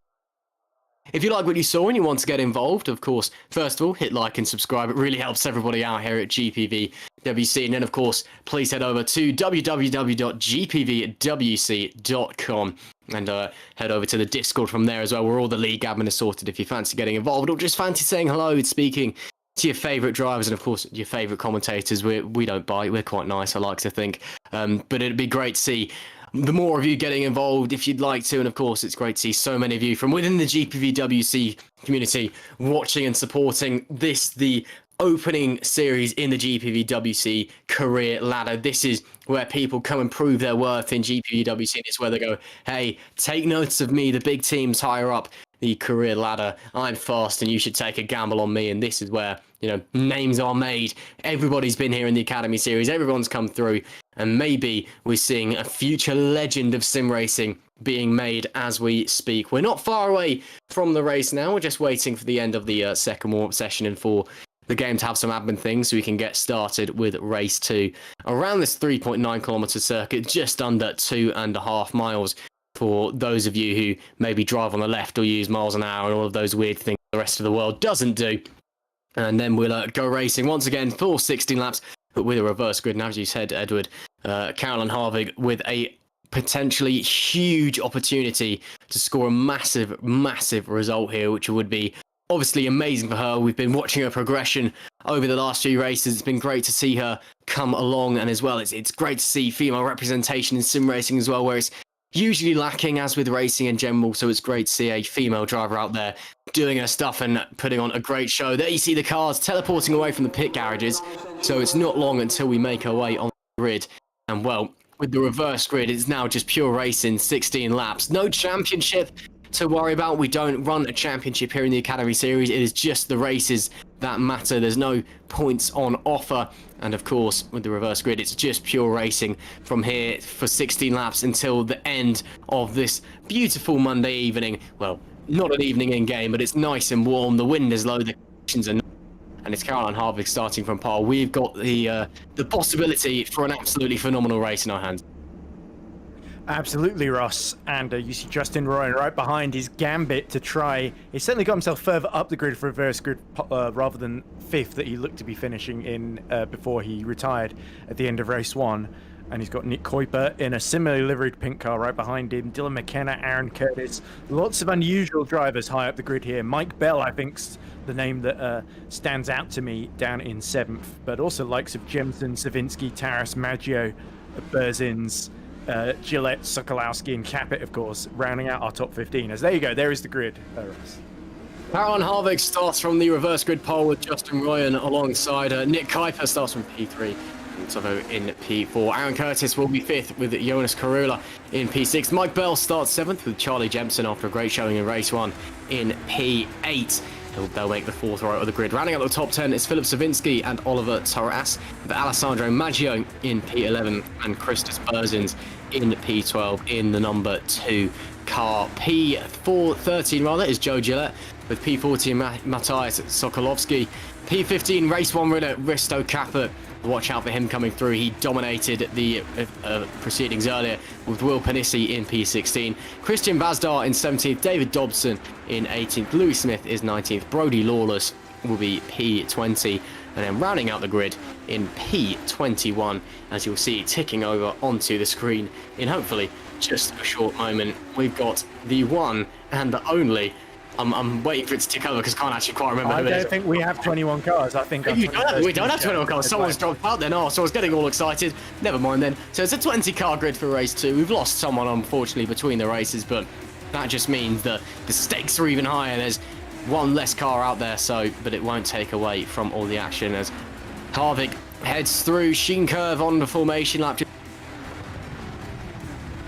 If you like what you saw and you want to get involved, of course, first of all, hit like and subscribe. It really helps everybody out here at GPVWC. And then, of course, please head over to www.gpvwc.com and head over to the Discord from there as well, where all the league admin is sorted if you fancy getting involved or just fancy saying hello and speaking to your favourite drivers and, of course, your favourite commentators. We don't bite. We're quite nice, I like to think. But it'd be great to see the more of you getting involved if you'd like to. And of course, it's great to see so many of you from within the GPVWC community watching and supporting this, the opening series in the GPVWC career ladder. This is where people come and prove their worth in GPVWC. It's where they go, hey, take notice of me, the big teams higher up the career ladder. I'm fast and you should take a gamble on me. And this is where, you know, names are made. Everybody's been here in the Academy series. Everyone's come through. And maybe we're seeing a future legend of sim racing being made as we speak. We're not far away from the race now. We're just waiting for the end of the second warm-up session and for the game to have some admin things so we can get started with race 2. Around this 3.9 kilometer circuit, just under 2.5 miles for those of you who maybe drive on the left or use miles an hour and all of those weird things the rest of the world doesn't do. And then we'll go racing once again for 16 laps, but with a reverse grid. And as you said, Edward, Caroline Harvig with a potentially huge opportunity to score a massive result here, which would be obviously amazing for her. We've been watching her progression over the last few races. It's been great to see her come along, and as well, it's great to see female representation in sim racing as well, where it's usually lacking, as with racing in general. So it's great to see a female driver out there doing her stuff and putting on a great show. There you see the cars teleporting away from the pit garages, so it's not long until we make our way on the grid. And well, with the reverse grid, it's now just pure racing, 16 laps. No championship to worry about. We don't run a championship here in the Academy Series. It is just the races that matter. There's no points on offer. And of course, with the reverse grid, it's just pure racing from here for 16 laps until the end of this beautiful Monday evening. Well, not an evening in game, but it's nice and warm. The wind is low, the conditions are nice. And it's Caroline Harvig starting from pole. We've got the possibility for an absolutely phenomenal race in our hands. Absolutely, Ross. And you see Justin Roy right behind his gambit to try. He certainly got himself further up the grid for reverse grid rather than 5th that he looked to be finishing in before he retired at the end of race 1. And he's got Nick Kuiper in a similarly liveried pink car right behind him. Dylan McKenna, Aaron Curtis. Lots of unusual drivers high up the grid here. Mike Bell, I think's the name that stands out to me down in 7th. But also likes of Jemson, Savinsky, Taras, Maggio, Berzins, Gillette, Sokolowski, and Capit, of course, rounding out our top 15. As there you go, there is the grid. Caroline Harvick starts from the reverse grid pole with Justin Royan alongside Nick Kuiper starts from P3. Tovo in P4. Aaron Curtis will be 5th with Jonas Karula in P6. Mike Bell starts 7th with Charlie Jemison after a great showing in race 1 in P8. They'll make the 4th row of the grid. Rounding out the top 10 is Philip Savinsky and Oliver Torres, with Alessandro Maggio in P11 and Christos Berzins in P12 in the number 2 car. P13 rather is Joe Gillette with P14 Matthias Sokolovsky. P15 race 1 winner Risto Kappa. Watch out for him coming through. He dominated the proceedings earlier with Will Panissi in P16. Christian Vazdar in 17th. David Dobson in 18th. Louis Smith is 19th. Brody Lawless will be P20. And then rounding out the grid in P21, as you'll see ticking over onto the screen in hopefully just a short moment, we've got the one and the only. I'm waiting for it to tick over because I can't actually quite remember. I don't think we have 21 cars. I think we don't have 21 cars. Someone's dropped out then. Oh, so I was getting all excited. Never mind then. So it's a 20-car grid for race 2. We've lost someone, unfortunately, between the races, but that just means that the stakes are even higher. There's one less car out there, but it won't take away from all the action as Harvick heads through Sheen Curve on the formation lap.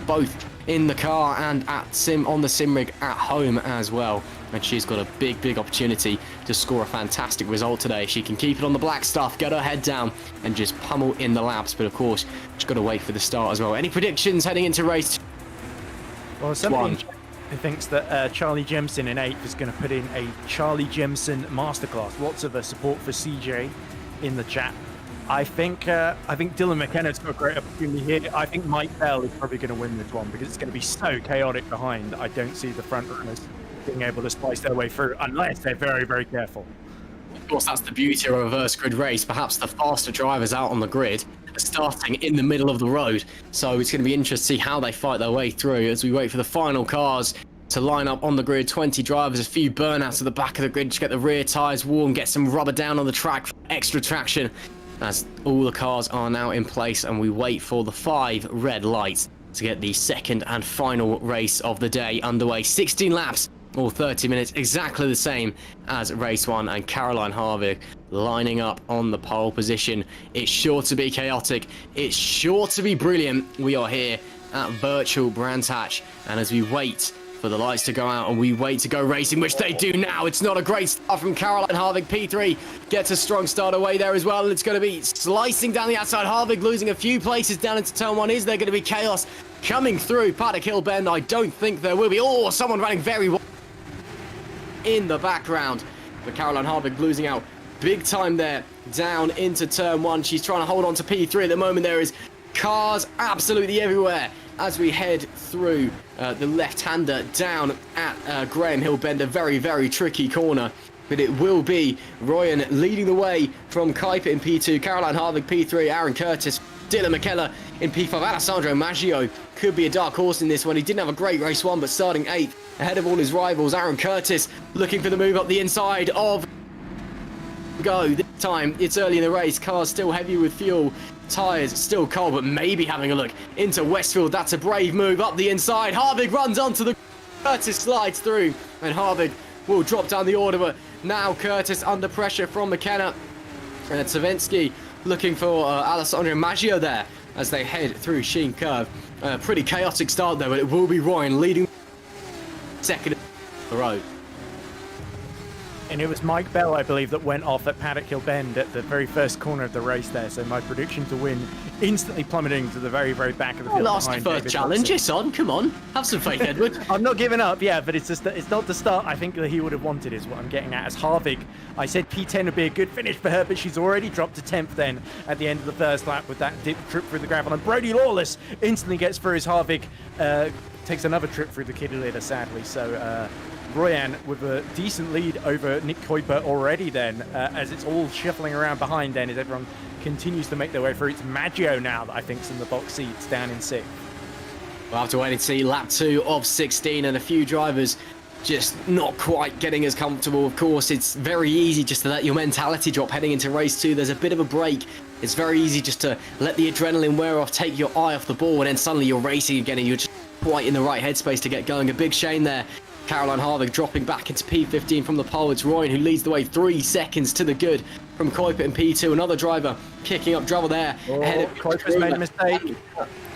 Both in the car and on the sim rig at home as well. And she's got a big opportunity to score a fantastic result today. She can keep it on the black stuff, get her head down, and just pummel in the laps. But of course, she's got to wait for the start as well. Any predictions heading into race 2? Well, somebody thinks that Charlie Jemison in 8th is going to put in a Charlie Jemison masterclass. Lots of support for CJ in the chat. I think Dylan McKenna's got a great opportunity here. I think Mike Bell is probably going to win this one because it's going to be so chaotic behind. I don't see the front runners being able to splice their way through unless they're very careful. Of course, that's the beauty of a reverse grid race. Perhaps the faster drivers out on the grid are starting in the middle of the road. So it's going to be interesting to see how they fight their way through as we wait for the final cars to line up on the grid. 20 drivers, a few burnouts at the back of the grid to get the rear tyres warm, get some rubber down on the track for extra traction. As all the cars are now in place and we wait for the 5 red lights to get the second and final race of the day underway. 16 laps or 30 minutes, exactly the same as race 1, and Caroline Harvick lining up on the pole position. It's sure to be chaotic, it's sure to be brilliant. We are here at virtual Brands Hatch, and as we wait for the lights to go out and we wait to go racing, which they do now. It's not a great start from Caroline Harvick. P3 gets a strong start away there as well, and it's going to be slicing down the outside. Harvick losing a few places down into turn 1. Is there going to be chaos coming through Paddock Hill Bend? I don't think there will be. Oh, someone running very well in the background, but Caroline Harvick losing out big time there down into turn 1. She's trying to hold on to P3 at the moment. There is cars absolutely everywhere as we head through the left-hander down at Graham Hill Bend, a very tricky corner. But it will be Royan leading the way from Kuiper in P2, Caroline Harvick P3, Aaron Curtis, Dylan McKellar in P5. Alessandro Maggio could be a dark horse in this one. He didn't have a great race 1, but starting 8th ahead of all his rivals. Aaron Curtis looking for the move up the inside of go. This time it's early in the race, cars still heavy with fuel, tyres still cold, but maybe having a look into Westfield. That's a brave move up the inside. Harvick runs onto the Curtis slides through, and Harvick will drop down the order, but now Curtis under pressure from McKenna. And Savinsky looking for Alessandro Maggio there as they head through Sheen Curve. Pretty chaotic start there, but it will be Royan leading second in the road. And it was Mike Bell, I believe, that went off at Paddock Hill Bend at the very first corner of the race there. So my prediction to win instantly plummeting to the very back of the field. Last first challenge, it's on. Come on, have some faith, Edward. I'm not giving up, yeah, but it's just that it's not the start I think that he would have wanted is what I'm getting at. As Harvick, I said P10 would be a good finish for her, but she's already dropped to 10th then at the end of the first lap with that dip trip through the gravel. And Brody Lawless instantly gets through as Harvick takes another trip through the kiddie litter, sadly. So Royan with a decent lead over Nick Kuiper already then, as it's all shuffling around behind then as everyone continues to make their way through. It's Maggio now that I think's in the box seats down in 6th. We'll have to wait and see lap 2 of 16, and a few drivers just not quite getting as comfortable. Of course, it's very easy just to let your mentality drop heading into race 2. There's a bit of a break. It's very easy just to let the adrenaline wear off, take your eye off the ball, and then suddenly you're racing again and you're just quite in the right headspace to get going. A big shame there. Caroline Harvick dropping back into P15 from the pole. It's Ryan who leads the way 3 seconds to the good from Kuiper in P2. Another driver kicking up trouble there. Kuiper's made a mistake.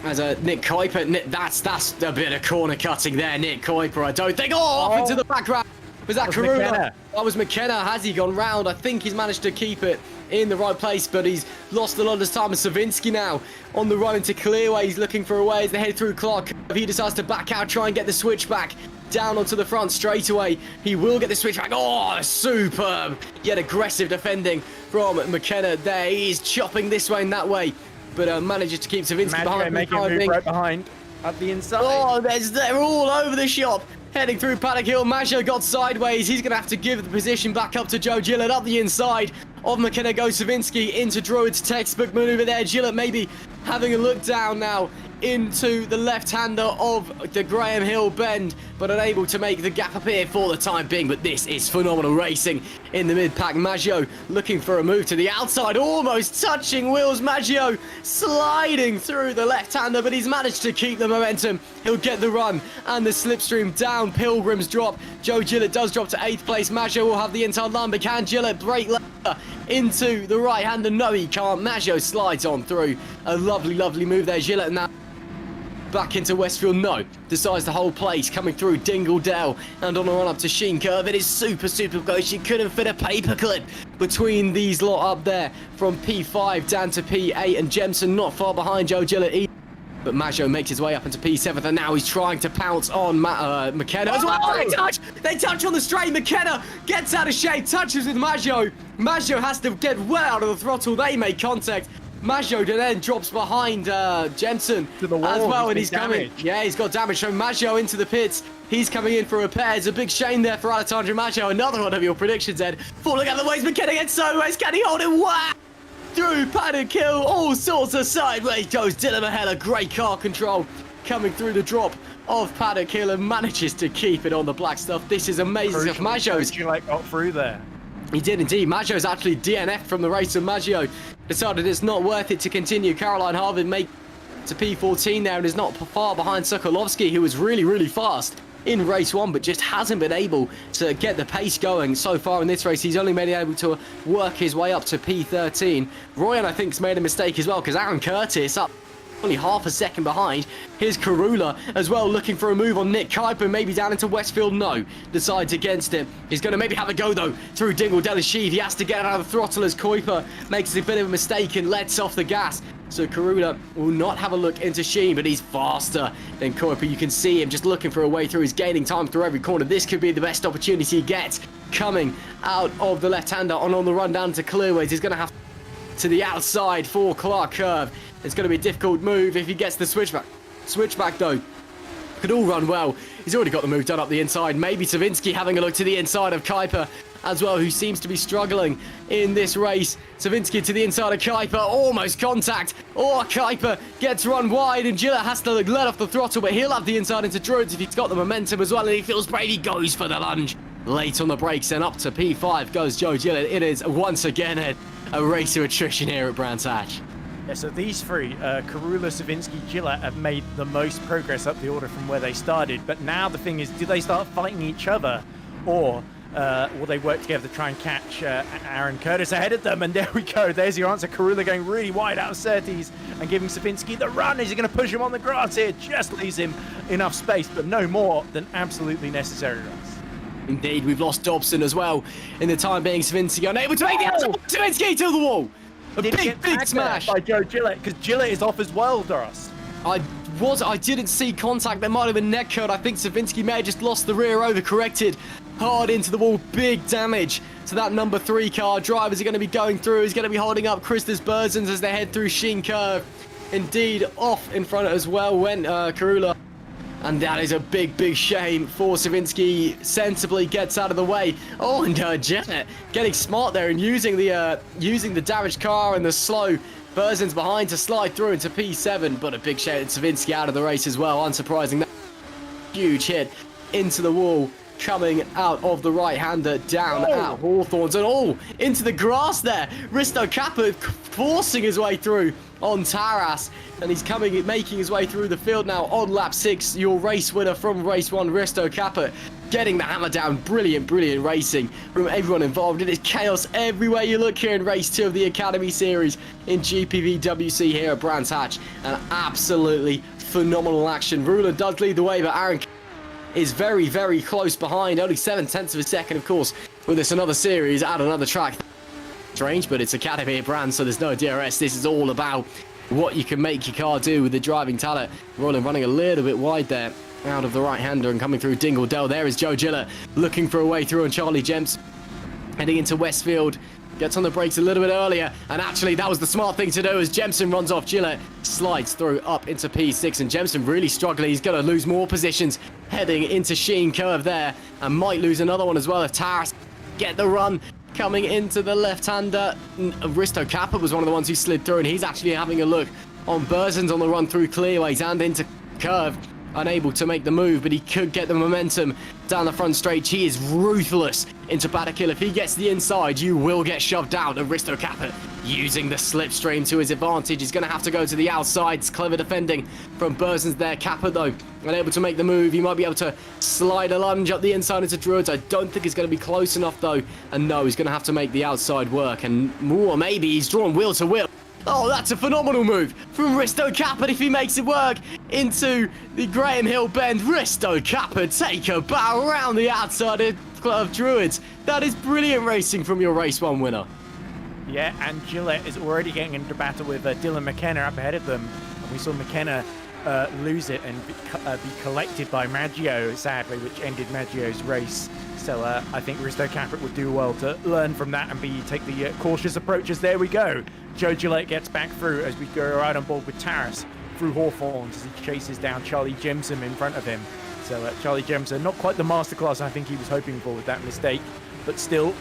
As Nick Kuiper, that's a bit of corner cutting there, Nick Kuiper. I don't think. Off into the background. Was that Karuna? That was McKenna. Has he gone round? I think he's managed to keep it in the right place, but he's lost a lot of his time. And Savinsky now on the run into Clearway. He's looking for a way as they head through Clark. He decides to back out, try and get the switch back down onto the front straight away. He will get the switch back. Oh, superb. Yet aggressive defending from McKenna there. He's chopping this way and that way, but manages to keep Savinsky behind. Making a move right behind at the inside. Oh, they're all over the shop. Heading through Paddock Hill. Maggio got sideways. He's going to have to give the position back up to Joe Gillett. Up the inside of McKenna goes Savinsky into Druid's textbook maneuver there. Gillett maybe having a look down now into the left-hander of the Graham Hill bend, but unable to make the gap appear for the time being. But this is phenomenal racing in the mid-pack. Maggio looking for a move to the outside, almost touching wheels. Maggio sliding through the left-hander, but he's managed to keep the momentum. He'll get the run and the slipstream down. Pilgrim's drop. Joe Gillett does drop to 8th place. Maggio will have the inside line, but can Gillett break into the right-hander? No, he can't. Maggio slides on through. A lovely, lovely move there. Gillett now back into Westfield. No, decides to hold place, coming through Dingledale and on a run up to Sheen Curve. It is super close. You couldn't fit a paperclip between these lot up there from P5 down to P8, and Jemson not far behind Joe Gillett either. But Maggio makes his way up into P7th, and now he's trying to pounce on McKenna as well. Oh, they touch on the straight. McKenna gets out of shape, touches with Maggio. Maggio has to get well out of the throttle. They make contact. Maggio then drops behind Jensen to the wall as well, and he's coming. Yeah, he's got damage. So Maggio into the pits. He's coming in for repairs. A big shame there for Alessandro Maggio. Another one of your predictions, Ed. Falling out of the ways. McKenna gets sideways. Can he hold it? Wow! Through Paddock Hill, all sorts of sideways goes Dylan Mahela. Great car control coming through the drop of Paddock Hill and manages to keep it on the black stuff. This is amazing stuff. Maggio's got through there. He did indeed. Maggio's actually DNF'd from the race, and Maggio decided it's not worth it to continue. Caroline Harvin make to P14 there and is not far behind Sokolovsky, who was really fast in race 1, but just hasn't been able to get the pace going so far in this race. He's only been able to work his way up to P13. Royan, I think, has made a mistake as well, because Aaron Curtis up only half a second behind. Here's Karula as well, looking for a move on Nick Kuiper, maybe down into Westfield. No, decides against it. He's going to maybe have a go though through Dingledale and Sheave. He has to get out of the throttle as Kuiper makes a bit of a mistake and lets off the gas. So Karula will not have a look into Sheen, but he's faster than Kuiper. You can see him just looking for a way through. He's gaining time through every corner. This could be the best opportunity he gets coming out of the left-hander on the run down to Clearways. He's going to have to the outside for Clark Curve. It's going to be a difficult move if he gets the switchback. Switchback though could all run well. He's already got the move done up the inside. Maybe Savinsky having a look to the inside of Kuiper as well, who seems to be struggling in this race. Savinsky to the inside of Kuiper, almost contact. Or Kuiper gets run wide and Gillett has to let off the throttle, but he'll have the inside into Druids if he's got the momentum as well, and he feels brave. He goes for the lunge. Late on the brakes and up to P5 goes Joe Gillett. It is once again a race to attrition here at Brands Hatch. Yeah, so these three, Karula, Savinsky, Gillett, have made the most progress up the order from where they started. But now the thing is, do they start fighting each other, or will they work together to try and catch Aaron Curtis ahead of them? And there we go. There's your answer. Karula going really wide out of Surtees and giving Savinsky the run. Is he going to push him on the grass here? Just leaves him enough space, but no more than absolutely necessary runs. Indeed, we've lost Dobson as well. In the time being, Savinsky unable to make the outside. Savinsky to the wall. A big smash by Joe Gillett, because Gillett is off as well, Doris. I didn't see contact. There might have been neck cut. I think Savinsky may have just lost the rear, overcorrected hard into the wall. Big damage to that number 3 car. Drivers are going to be going through. He's going to be holding up Christus Burzens as they head through Sheen Curve. Indeed, off in front as well went Karula. And that is a big shame for Savinsky. Sensibly gets out of the way. Oh, and Gillett getting smart there and using the damaged car and the slow Burzens behind to slide through into P7. But a big shame that Savinsky out of the race as well. Unsurprising. That huge hit into the wall. coming out of the right-hander down at Hawthorns and all into the grass there. Risto Kappa forcing his way through on Taras, and he's making his way through the field now on lap 6. Your race winner from race 1, Risto Kappa, getting the hammer down. Brilliant racing from everyone involved. It is chaos everywhere you look here in race 2 of the Academy Series in GPVWC here at Brands Hatch, and absolutely phenomenal action. Ruler does lead the way, but Aaron is very close behind, only 7/10 of a second, of course, with this another series at another track. Strange, but it's Academy at Brands, so there's no DRS. This is all about what you can make your car do with the driving talent. Roland running a little bit wide there out of the right-hander and coming through Dingle Dell. There is Joe Gillett looking for a way through on Charlie Gems, heading into Westfield. Gets on the brakes a little bit earlier, and actually that was the smart thing to do as Jemson runs off. Gillett slides through up into P6, and Jemson really struggling. He's going to lose more positions heading into Sheen Curve there, and might lose another one as well if Taras get the run coming into the left-hander. Risto Kappa was one of the ones who slid through, and he's actually having a look on Berzins on the run through clearways and into Curve. Unable to make the move, but he could get the momentum down the front straight. He is ruthless into Batakill. If he gets the inside, you will get shoved out. And Risto Kappa using the slipstream to his advantage. He's going to have to go to the outside. It's clever defending from Berzins there. Kappa, though, unable to make the move. He might be able to slide a lunge up the inside into Druids. I don't think it's going to be close enough, though. And no, he's going to have to make the outside work. And more, maybe he's drawn wheel to wheel. Oh, that's a phenomenal move from Risto Kappa if he makes it work into the Graham Hill bend. Risto Kappa take a bow around the outside of Druids. That is brilliant racing from your race 1 winner. Yeah, and Gillett is already getting into battle with Dylan McKenna up ahead of them. And we saw McKenna lose it and be collected by Maggio, sadly, which ended Maggio's race. So I think Risto Kappa would do well to learn from that and take the cautious approaches. There we go. Joe Gillett gets back through as we go right on board with Taras through Hawthorns as he chases down Charlie Jemson in front of him. So Charlie Jemson, not quite the masterclass I think he was hoping for with that mistake, but still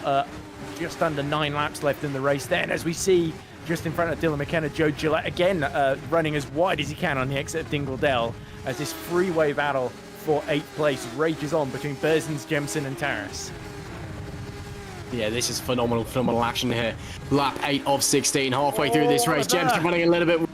just under 9 laps left in the race then, as we see just in front of Dylan McKenna, Joe Gillett again running as wide as he can on the exit of Dingle Dell as this freeway battle for 8th place rages on between Berzins, Jemson and Taras. Yeah, this is phenomenal action here. Lap 8 of 16, halfway through this race. Jemson running a little bit,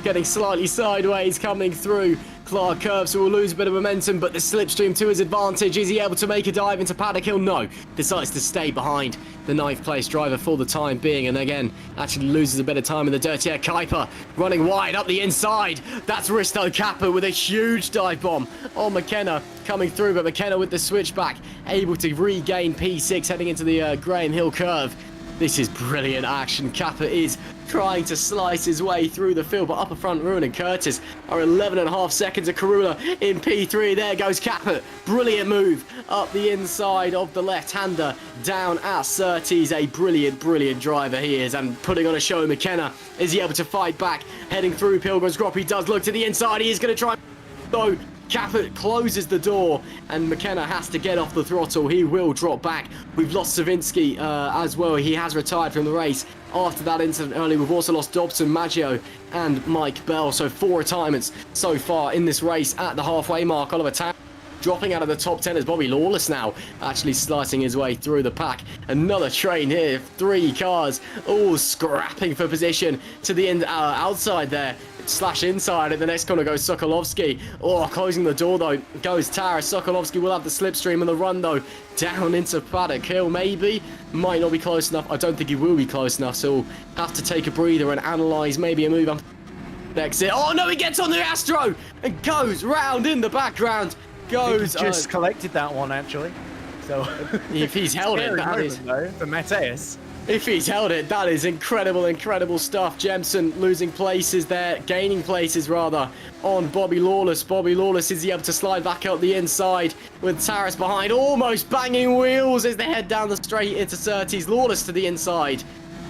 getting slightly sideways, coming through Clark Curve, so we'll lose a bit of momentum, but the slipstream to his advantage. Is he able to make a dive into Paddock Hill? No. Decides to stay behind the 9th place driver for the time being, and again, actually loses a bit of time in the dirt. Yeah, Kuiper running wide up the inside. That's Risto Kappa with a huge dive bomb on McKenna coming through, but McKenna with the switchback, able to regain P6 heading into the Graham Hill curve. This is brilliant action. Kappa is trying to slice his way through the field, but upper front, Ruin and Curtis are 11.5 seconds of Karula in P3. There goes Kappa. Brilliant move up the inside of the left-hander down at Surtees. A brilliant driver he is, and putting on a show. McKenna, is he able to fight back? Heading through Pilgrim's Grop, he does look to the inside. He is going to try. No. Kappa closes the door, and McKenna has to get off the throttle. He will drop back. We've lost Savinsky as well. He has retired from the race after that incident early. We've also lost Dobson, Maggio, and Mike Bell. So 4 retirements so far in this race at the halfway mark. Oliver Town dropping out of the top 10 as Bobby Lawless now actually slicing his way through the pack. Another train here. 3 cars all scrapping for position to the outside there. Slash inside at the next corner goes Sokolovsky. Oh, closing the door though goes Taras. Sokolovsky will have the slipstream and the run though down into Paddock Hill. Maybe might not be close enough. I don't think he will be close enough, so we'll have to take a breather and analyse maybe a move on exit. Oh no, he gets on the Astro and goes round in the background. Goes just collected that one actually. So if he's held it, that is for Mateus. If he's held it, that is incredible stuff. Jemson losing places there, gaining places rather, on Bobby Lawless. Bobby Lawless, is he able to slide back out the inside with Taras behind, almost banging wheels as they head down the straight into Surtees. Lawless to the inside,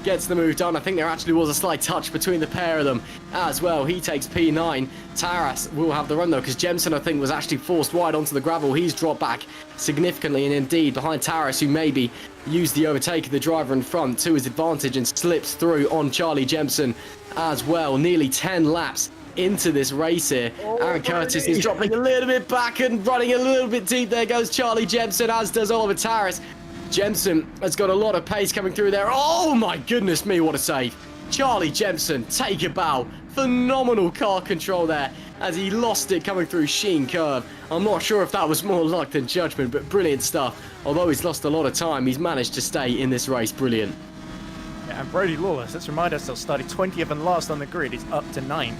gets the move done. I think there actually was a slight touch between the pair of them as well. He takes P9. Taras will have the run though, because Jemson, I think, was actually forced wide onto the gravel. He's dropped back significantly, and indeed behind Taras, who maybe used the overtake of the driver in front to his advantage and slips through on Charlie Jemson as well. Nearly 10 laps into this race here. Oh, Aaron Curtis is dropping a little bit back and running a little bit deep. There goes Charlie Jemson, as does Oliver Taras. Jemson has got a lot of pace coming through there. Oh my goodness me, what a save. Charlie Jemson, take a bow. Phenomenal car control there as he lost it coming through Sheen Curve. I'm not sure if that was more luck than judgment, but brilliant stuff. Although he's lost a lot of time, he's managed to stay in this race. Brilliant. Yeah, and Brody Lawless, let's remind ourselves, started 20th and last on the grid. He's up to 9th.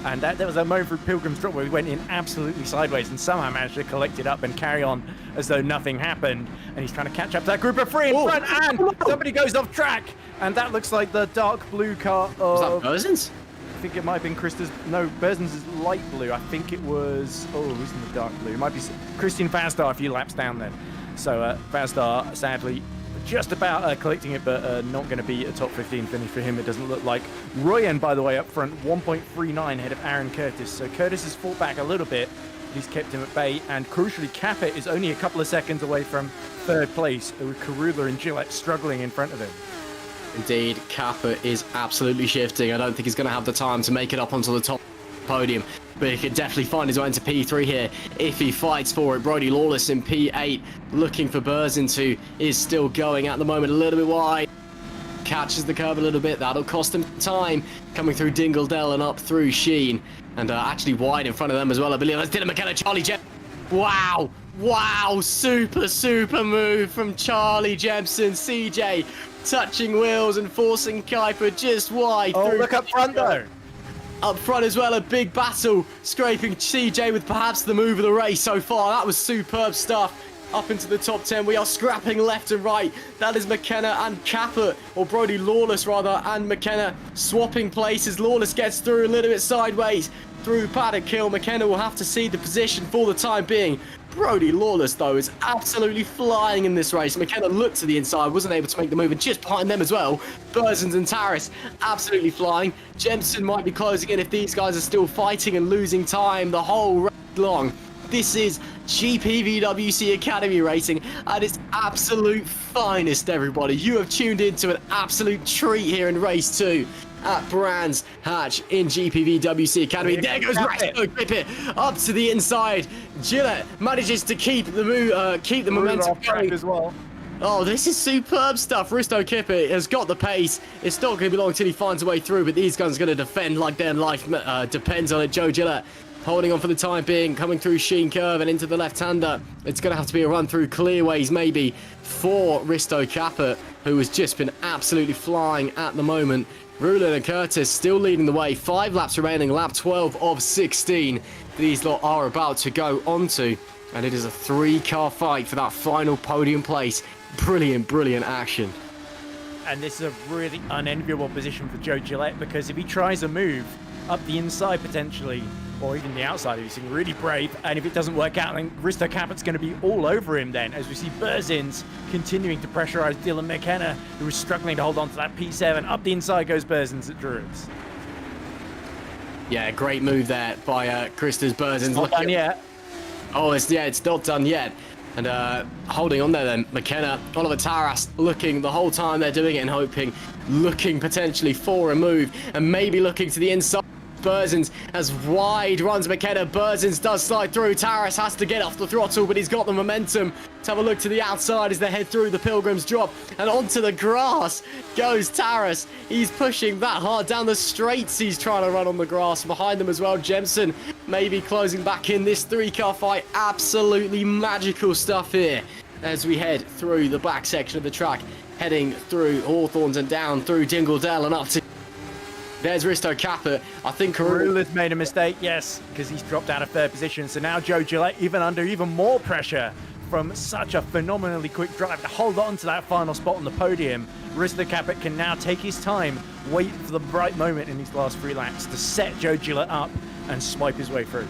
And that was a moment through Pilgrim's Drop where he went in absolutely sideways and somehow managed to collect it up and carry on as though nothing happened. And he's trying to catch up to that group of three in front, and somebody goes off track. And that looks like the dark blue car of... Was that Berzins? I think it might have been Krista's... No, Berzins is light blue. I think it was... Oh, who's in the dark blue? It might be Christian Fastar a few laps down then. So Fastar, sadly, just about collecting it, but not going to be a top 15 finish for him, it doesn't look like. Royan, by the way, up front, 1.39 ahead of Aaron Curtis. So Curtis has fought back a little bit. He's kept him at bay. And crucially, Capet is only a couple of seconds away from third place, with Karula and Gillette struggling in front of him. Indeed, Kappa is absolutely shifting. I don't think he's going to have the time to make it up onto the top podium, but he could definitely find his way into P3 here if he fights for it. Brody Lawless in P8, looking for Berzins, who is still going at the moment a little bit wide. Catches the curve a little bit. That'll cost him time. Coming through Dingledell and up through Sheen, and actually wide in front of them as well, I believe. That's Dylan McKenna, Charlie Jem. Wow. Wow, super move from Charlie Jemson. CJ touching wheels and forcing Kuiper just wide. Oh, through. look up front though. Up front as well, a big battle, scraping CJ with perhaps the move of the race so far. That was superb stuff. Up into the top 10, we are scrapping left and right. That is McKenna and Caput, or Brody Lawless rather, and McKenna swapping places. Lawless gets through a little bit sideways through Paddock Hill. McKenna will have to see the position for the time being. Brody Lawless, though, is absolutely flying in this race. McKenna looked to the inside, wasn't able to make the move, and just behind them as well, Berzins and Taras absolutely flying. Jemson might be closing in if these guys are still fighting and losing time the whole race long. This is GPVWC Academy Racing at its absolute finest, everybody. You have tuned into an absolute treat here in race 2 at Brands Hatch in GPVWC Academy. There goes Resto Grippet up to the inside. Gillette manages to keep the momentum going as well. Oh, this is superb stuff. Risto Kippet has got the pace. It's not going to be long until he finds a way through, but these guys are going to defend like their life depends on it. Joe Gillette holding on for the time being, coming through Sheen Curve and into the left-hander. It's going to have to be a run through Clearways maybe for Risto Caput, who has just been absolutely flying at the moment. Rulin and Curtis still leading the way. 5 laps remaining, lap 12 of 16. These lot are about to go onto, and it is a 3-car fight for that final podium place. Brilliant action. And this is a really unenviable position for Joe Gillette, because if he tries a move up the inside potentially, or even the outside, he's really brave, and if it doesn't work out, then Risto Caput's going to be all over him then, as we see Berzins continuing to pressurize Dylan McKenna, who is struggling to hold on to that P7. Up the inside goes Berzins at Druids. Yeah, great move there by Christos Berzins. Not done yet. Oh, it's not done yet. And holding on there then, McKenna, Oliver Taras looking the whole time they're doing it and looking potentially for a move, and maybe looking to the inside. Berzins as wide runs McKenna. Berzins does slide through. Taras has to get off the throttle, but he's got the momentum. Let's have a look to the outside as they head through the Pilgrim's Drop, and onto the grass goes Taras. He's pushing that hard down the straights. He's trying to run on the grass. Behind them as well, Jemson maybe closing back in this 3-car fight. Absolutely magical stuff here as we head through the back section of the track, heading through Hawthorns and down through Dingledell and up to... There's Risto Caput. I think Karula's made a mistake, yes, because he's dropped out of third position. So now Joe Gillette, under even more pressure from such a phenomenally quick drive to hold on to that final spot on the podium. Risto Caput can now take his time, wait for the right moment in these last 3 laps to set Joe Gillette up and swipe his way through.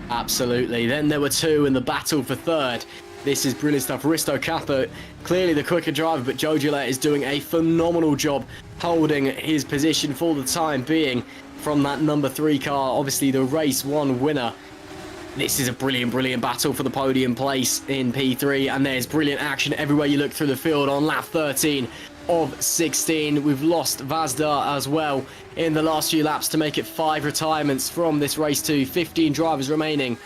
Absolutely. Then there were 2 in the battle for third. This is brilliant stuff. Risto Caput, clearly the quicker driver, but Joe Gillette is doing a phenomenal job holding his position for the time being from that number 3 car. Obviously the race 1 winner. This is a brilliant battle for the podium place in P3, and there's brilliant action everywhere you look through the field on lap 13. of 16. We've lost Vazda as well in the last few laps to make it 5 retirements from this race to 15 drivers remaining.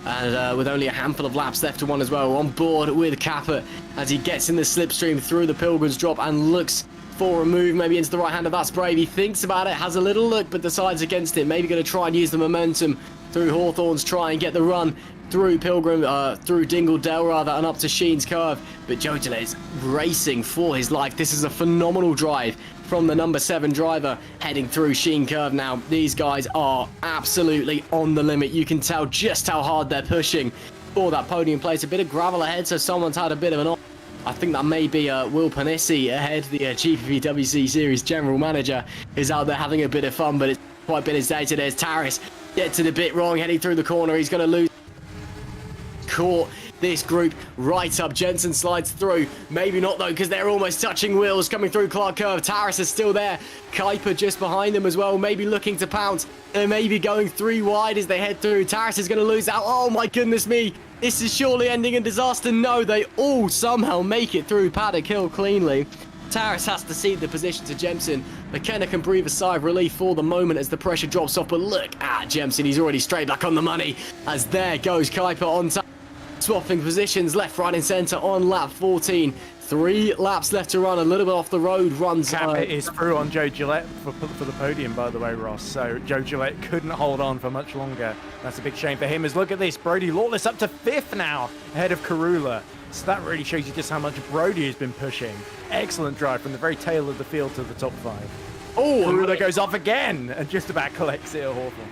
And with only a handful of laps left to run as well, on board with Capper as he gets in the slipstream through the Pilgrim's Drop and looks for a move maybe into the right hand of that spray. He thinks about it, has a little look, but decides against it. Maybe going to try and use the momentum through Hawthorns, try and get the run through through Dingle Dale rather, and up to Sheen's Curve. But Joe Gillette is racing for his life. This is a phenomenal drive from the number 7 driver heading through Sheen Curve now. These guys are absolutely on the limit. You can tell just how hard they're pushing for that podium place. A bit of gravel ahead, so someone's had a bit of an off. I think that may be Will Panissi ahead. The GPVWC Series General Manager is out there having a bit of fun, but it's quite been his day today. As Taris gets it a bit wrong, heading through the corner. He's going to lose. Caught this group right up. Jensen slides through. Maybe not though, because they're almost touching wheels coming through Clark Curve. Taris is still there. Kuiper just behind them as well, maybe looking to pounce. They're maybe going 3 wide as they head through. Taris is going to lose out. Oh my goodness me. This is surely ending in disaster. No, they all somehow make it through Paddock Hill cleanly. Taris has to cede the position to Jemson. McKenna can breathe a sigh of relief for the moment as the pressure drops off. But look at Jemson. He's already straight back on the money as there goes Kuiper on time. Swapping positions left, right and centre on lap 14. 3 laps left to run, a little bit off the road. Runs. Capper is through on Joe Gillette for the podium, by the way, Ross. So Joe Gillette couldn't hold on for much longer. That's a big shame for him. As look at this, Brody Lawless up to 5th now, ahead of Karula. So that really shows you just how much Brody has been pushing. Excellent drive from the very tail of the field to the top 5. Oh, Karula goes off again and just about collects it at Hawthorne.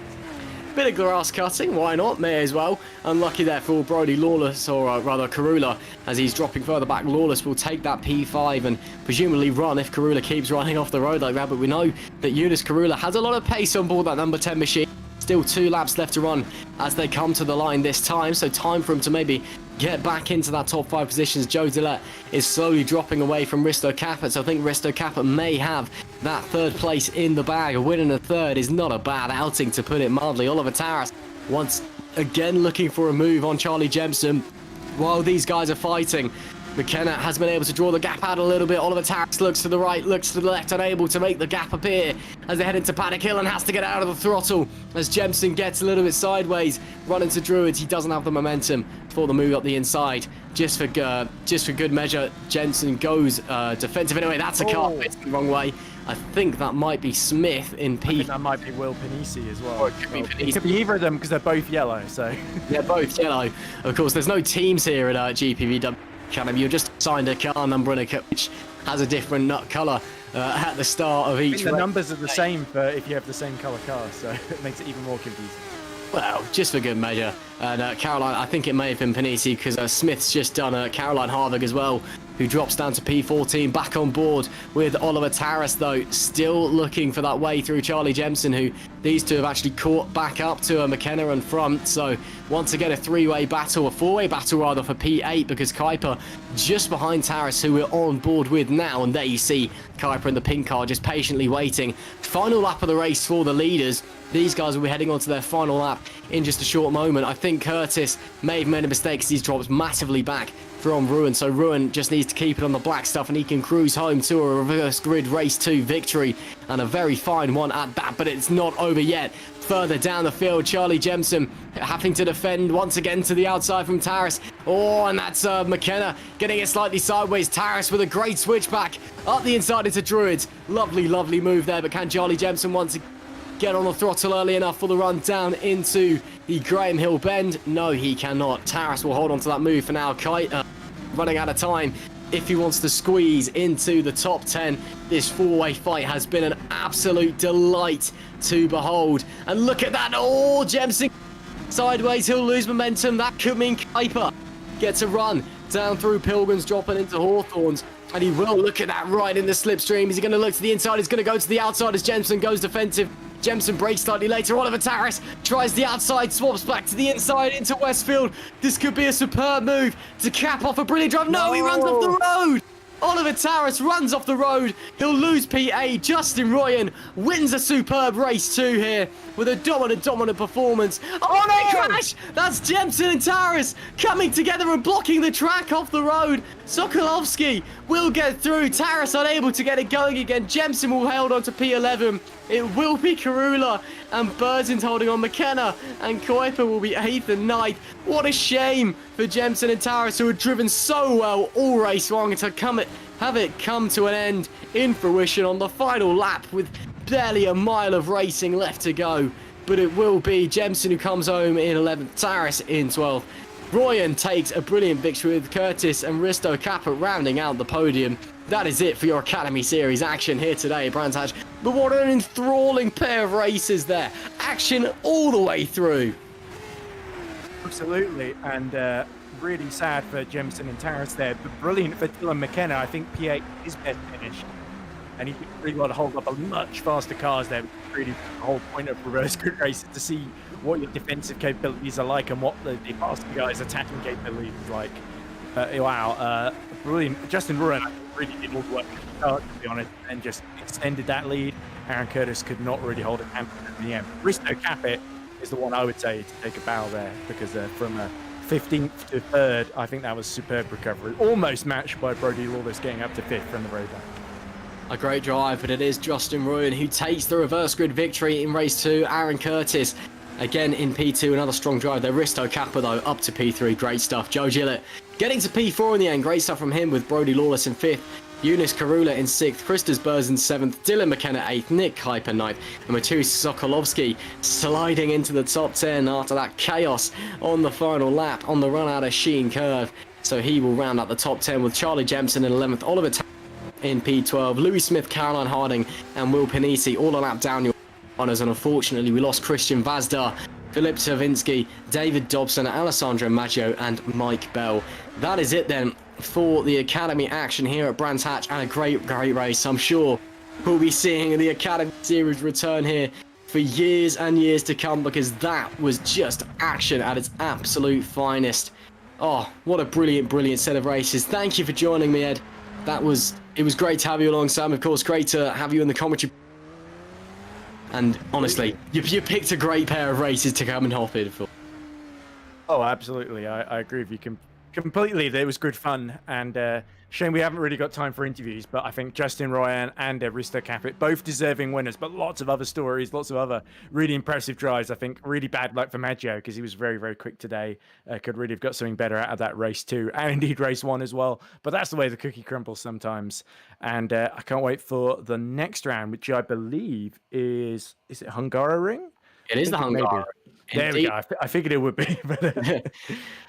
Bit of grass cutting, why not? May as well. Unlucky there for Brody Lawless, or rather Karula, as he's dropping further back. Lawless will take that P5 and presumably run if Karula keeps running off the road like that. But we know that Eunice Karula has a lot of pace on board that number 10 machine. Still 2 laps left to run as they come to the line this time. So time for him to maybe get back into that top 5 positions. Joe Gillette is slowly dropping away from Risto Caput. So I think Risto Caput may have that 3rd place in the bag. A win in a 3rd is not a bad outing, to put it mildly. Oliver Taras once again looking for a move on Charlie Jemson. While these guys are fighting, McKenna has been able to draw the gap out a little bit. Oliver Taras looks to the right, looks to the left, unable to make the gap appear as they head into Paddock Hill and has to get out of the throttle as Jemson gets a little bit sideways. Running to Druids, he doesn't have the momentum for the move up the inside. Just for good measure, Jensen goes defensive. Anyway, that's a car facing the wrong way. I think that might be Smith in P. I think that might be Will Panisi as well. Or it could be Panisi. It could be either of them because they're both yellow. So they're both yellow. Of course, there's no teams here at GPVW Academy. You're just assigned a car number and a car which has a different nut colour at the start of each race. The numbers are the same for if you have the same colour car, so it makes it even more confusing. Well, just for good measure. And Caroline, I think it may have been Panisi because Smith's just done Caroline Harvig as well, who drops down to P14. Back on board with Oliver Taras, though, still looking for that way through Charlie Jemson, who these two have actually caught back up to McKenna and front. So once again, a 3-way battle, a 4-way battle rather, for P8, because Kuiper just behind Taras, who we're on board with now. And there you see Kuiper in the pink car just patiently waiting. Final lap of the race for the leaders. These guys will be heading on to their final lap in just a short moment. I think Curtis may have made a mistake as he's dropped massively back from Ruin. So Ruin just needs to keep it on the black stuff and he can cruise home to a reverse grid race 2 victory, and a very fine one at that. But it's not over yet. Further down the field, Charlie Jemson having to defend once again to the outside from Taras. Oh, and that's McKenna getting it slightly sideways. Taras with a great switchback up the inside into Druids. Lovely, lovely move there. But can Charlie Jemson once again get on the throttle early enough for the run down into the Graham Hill bend? No, he cannot. Taras will hold on to that move for now. Running out of time if he wants to squeeze into the top 10. This 4-way fight has been an absolute delight to behold. And look at that. Oh, Jemson sideways. He'll lose momentum. That could mean Kuiper gets a run down through Pilgrims, dropping into Hawthorns. And he will. Look at that, right in the slipstream. Is he going to look to the inside? He's going to go to the outside as Jemson goes defensive. Jemson breaks slightly later. Oliver Taras tries the outside, swaps back to the inside into Westfield. This could be a superb move to cap off a brilliant drive. No, he runs off the road. Oliver Taras runs off the road. He'll lose P8. Justin Royan wins a superb race 2 here with a dominant performance. Oh, no! Crash! That's Jemson and Taras coming together and blocking the track off the road. Sokolovsky will get through. Taras unable to get it going again. Jemson will hold on to P11. It will be Karula and Burton's holding on. McKenna and Kuiper will be 8th and 9th. What a shame for Jemson and Taras, who had driven so well all race long, and to have it come to an end in fruition on the final lap with barely a mile of racing left to go. But it will be Jemson who comes home in 11th, Taras in 12th. Royan takes a brilliant victory with Curtis and Risto Kappa rounding out the podium. That is it for your Academy Series action here today at Brands Hatch. But what an enthralling pair of races there. Action all the way through. Absolutely, and really sad for Jemson and Taras there, but brilliant for Dylan McKenna. I think P8 is best finished, and he really got to hold up a much faster cars there. Really, the whole point of reverse grid races to see what your defensive capabilities are like and what the faster guys' attacking capabilities is like. Wow, brilliant. Justin Ruan really did all the work to start, to be honest, and just extended that lead. Aaron Curtis could not really hold it down in the end. Risto Capit is the one I would say to take a bow there, because from 15th to 3rd, I think that was superb recovery. Almost matched by Brody Lawless getting up to 5th from the radar. A great drive, but it is Justin Ruan who takes the reverse grid victory in race 2. Aaron Curtis again in P2, another strong drive there. Risto Kappa though up to P3, great stuff. Joe Gillett getting to P4 in the end, great stuff from him with Brody Lawless in 5th. Eunice Karula in 6th, Christus Burrs in 7th, Dylan McKenna 8th, Nick Kuiper 9th, and Matus Sokolovsky sliding into the top 10 after that chaos on the final lap on the run out of Sheen Curve. So he will round out the top 10 with Charlie Jemson in 11th, Oliver in P12, Louis Smith, Caroline Harding, and Will Panisi all on lap down your honours. And unfortunately, we lost Christian Vazda, Philip Savinsky, David Dobson, Alessandro Maggio, and Mike Bell. That is it then for the Academy action here at Brands Hatch, and a great race. I'm sure we'll be seeing the Academy Series return here for years and years to come, because that was just action at its absolute finest. Oh, what a brilliant set of races. Thank you for joining me, Ed. It was great to have you along, Sam. Of course, great to have you in the commentary. And honestly, you picked a great pair of races to come and hop in for. Oh, absolutely. I agree with you completely. It was good fun, and shame we haven't really got time for interviews, but I think Justin Royan and Risto Capit, both deserving winners, but lots of other stories, lots of other really impressive drives. I think really bad luck for Maggio, because he was very quick today. Could really have got something better out of that race 2, and indeed race 1 as well. But that's the way the cookie crumbles sometimes. And I can't wait for the next round, which I believe is it Hungaroring? It is the Hungaroring. There we go. I figured it would be.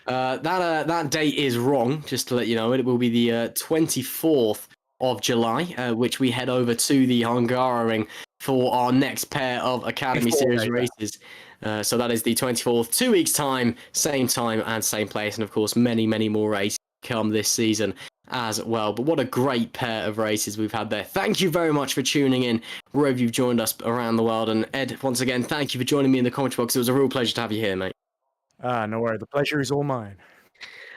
That date is wrong, just to let you know. It will be the 24th of July, which we head over to the Hungaroring for our next pair of Academy Series races. So that is the 24th, 2 weeks' time and same place. And of course, many more races come this season as well. But what a great pair of races we've had there. Thank you very much for tuning in wherever you've joined us around the world. And Ed, once again, thank you for joining me in the commentary box. It was a real pleasure to have you here, mate. No worry. The pleasure is all mine.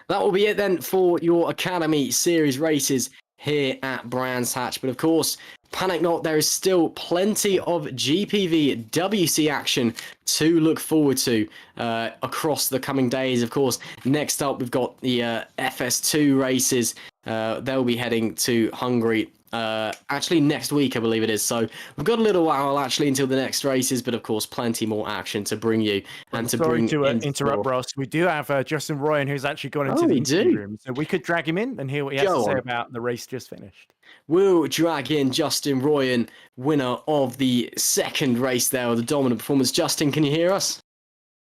That will be it then for your Academy Series races here at Brands Hatch. But of course, panic not, there is still plenty of GPVWC action to look forward to across the coming days. Of course, next up we've got the FS2 races. They'll be heading to Hungary actually next week, I believe it is. So we've got a little while actually until the next races, but of course plenty more action to bring you and to bring. Sorry to interrupt, Ross. We do have Justin Royan, who's actually gone into the interview room, so we could drag him in and hear what he has to say about the race just finished. We'll drag in Justin Royan, winner of the second race there, or the dominant performance. Justin, can you hear us?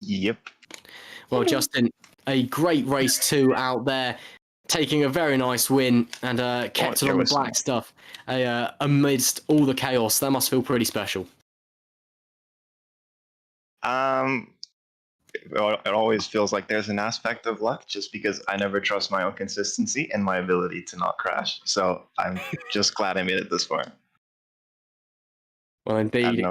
Yep. Well, Justin, a great race 2 out there, taking a very nice win, and kept it on the black stuff amidst all the chaos. That must feel pretty special. It always feels like there's an aspect of luck, just because I never trust my own consistency and my ability to not crash. So I'm just glad I made it this far. Well, indeed, you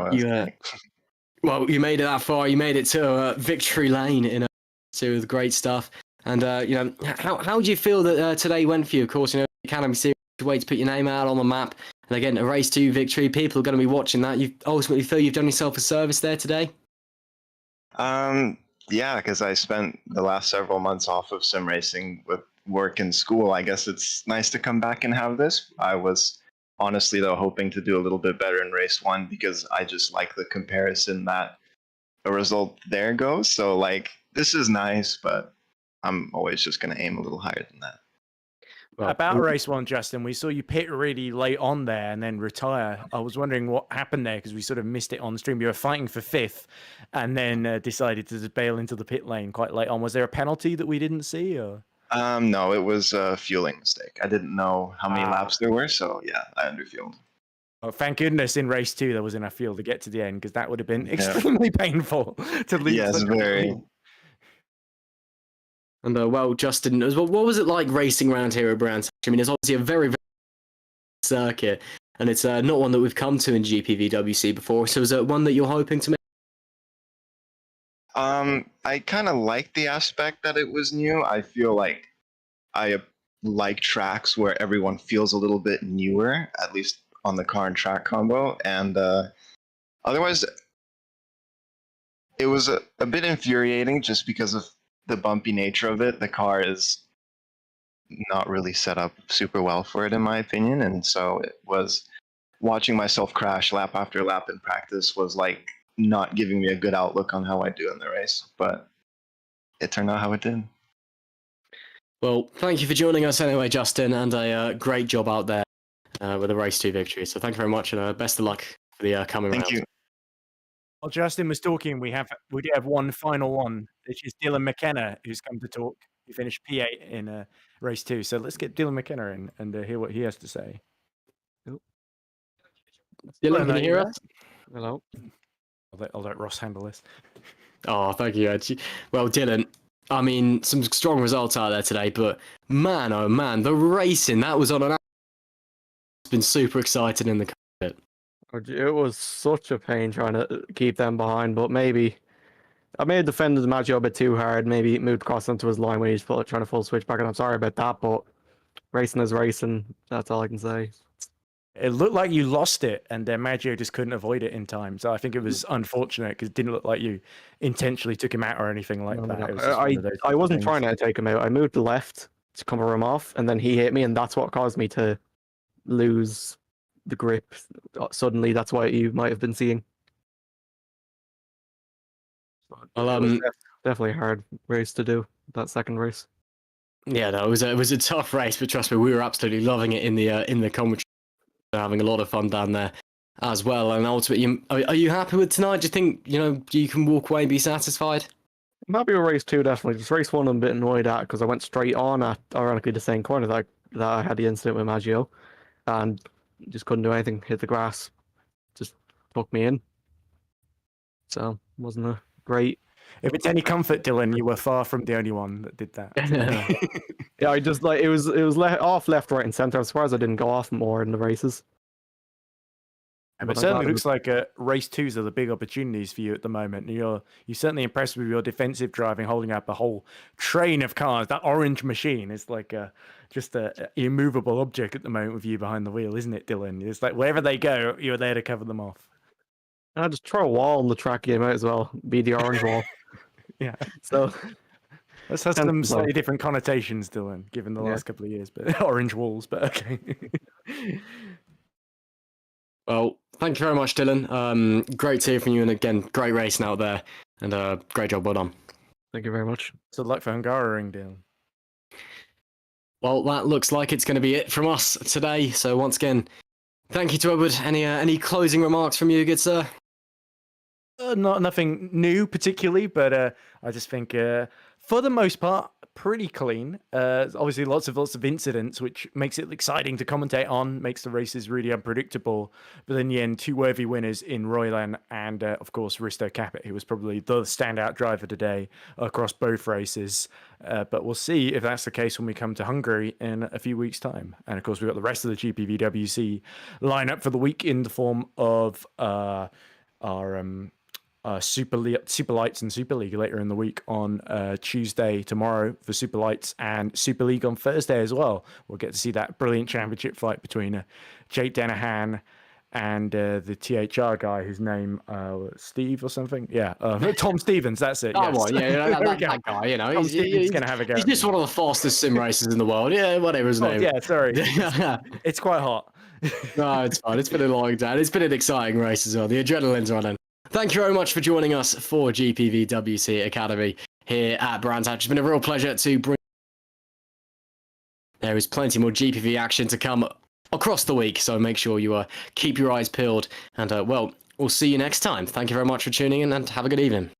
made it that far. You made it to victory lane with great stuff. And how do you feel that today went for you? Of course, Academy Series, way to put your name out on the map, and again, a race 2 victory. People are going to be watching that. You ultimately feel you've done yourself a service there today. Yeah, because I spent the last several months off of sim racing with work and school, I guess it's nice to come back and have this. I was honestly, though, hoping to do a little bit better in race one because I just like the comparison that a result there goes. So, like, this is nice, but I'm always just going to aim a little higher than that. Well, About race one, Justin, we saw you pit really late on there and then retire. I was wondering what happened there because we sort of missed it on stream. You were fighting for fifth and then decided to just bail into the pit lane quite late on. Was there a penalty that we didn't see? Or? No, it was a fueling mistake. I didn't know how many laps there were, so yeah, I underfueled. Oh, thank goodness in race two there was enough fuel to get to the end because that would have been extremely painful to lose. Yes, very. And well, Justin, what was it like racing around here at Brands? I mean, it's obviously a very, very circuit, and it's not one that we've come to in GPVWC before. So is it one that you're hoping to make? I kind of like the aspect that it was new. I feel like I like tracks where everyone feels a little bit newer, at least on the car and track combo. And otherwise, it was a bit infuriating just because of the bumpy nature of it. The car is not really set up super well for it, in my opinion. And so it was watching myself crash lap after lap in practice was like not giving me a good outlook on how I do in the race. But it turned out how it did. Well, thank you for joining us anyway, Justin, and a great job out there with a race 2 victory. So thank you very much, and best of luck for the coming round. Thank you. While Justin was talking, we do have one final one, which is Dylan McKenna, who's come to talk. He finished P8 in race 2. So let's get Dylan McKenna in and hear what he has to say. Dylan, can you hear us? Hello. I'll let Ross handle this. Oh, thank you, Ed. Well, Dylan, I mean, some strong results out there today, but man, oh man, the racing, that was on an... It's been super exciting in the cockpit. It was such a pain trying to keep them behind, but maybe I may have defended the Maggio a bit too hard. Maybe moved across into his line when he's trying to full switch back, and I'm sorry about that, but racing is racing. That's all I can say. It looked like you lost it, and Maggio just couldn't avoid it in time. So I think it was unfortunate because it didn't look like you intentionally took him out or anything like that. It was just one of those I wasn't things. trying to take him out. I moved left to cover him off, and then he hit me, and that's what caused me to lose the grip. Suddenly, that's what you might have been seeing. Well, It was definitely a hard race to do, that second race. yeah, no, it was a tough race, but trust me, we were absolutely loving it in the commentary, having a lot of fun down there as well. And ultimately, are you happy with tonight? Do you think you can walk away and be satisfied? I'm happy with race 2, definitely. Just race 1, I'm a bit annoyed at because I went straight on at, ironically, the same corner that I had the incident with Maggio, and just couldn't do anything. Hit the grass, just took me in. So wasn't a great. If it's any comfort, Dylan, you were far from the only one that did that. Yeah, I just like it was off left, right, and center. I'm surprised I didn't go off more in the races. But it certainly looks like race 2s are the big opportunities for you at the moment. You're certainly impressed with your defensive driving, holding up a whole train of cars. That orange machine is like just a immovable object at the moment with you behind the wheel, isn't it, Dylan? It's like wherever they go, you're there to cover them off. I just throw a wall on the track. You might as well be the orange wall. Yeah. So this has some slightly different connotations, Dylan, given the last couple of years. But orange walls, but okay. Well, thank you very much, Dylan. Great to hear from you, and again, great racing out there, and great job, well done. thank you very much. So luck for Hungaroring, Dylan. Well, that looks like it's going to be it from us today. So once again, thank you to Edward. Any closing remarks from you, good sir? Nothing new particularly, but I just think for the most part, pretty clean. Obviously, lots of incidents, which makes it exciting to commentate on, makes the races really unpredictable. But in the end, 2 worthy winners in Roylan and, of course, Risto Capet, who was probably the standout driver today across both races. But we'll see if that's the case when we come to Hungary in a few weeks' time. And, of course, we've got the rest of the GPVWC lineup for the week in the form of our Super Lights and Super League later in the week on Tuesday tomorrow for Super Lights, and Super League on Thursday as well. We'll get to see that brilliant championship fight between Jake Dennehan and the THR guy, whose name Steve or something. Yeah, Tom Stevens. That's it. That Yes. one, yeah, There we go. that guy, you know, Tom he's Stevens gonna have a go. he's at just me. one of the fastest sim racers in the world. Yeah, whatever his Oh, name. yeah, sorry. It's quite hot. No, it's fine. It's been a long day. It's been an exciting race as well. The adrenaline's running. Thank you very much for joining us for GPVWC Academy here at Brands Hatch. It's been a real pleasure to bring. There is plenty more GPV action to come across the week, so make sure you keep your eyes peeled. And well, we'll see you next time. Thank you very much for tuning in, and have a good evening.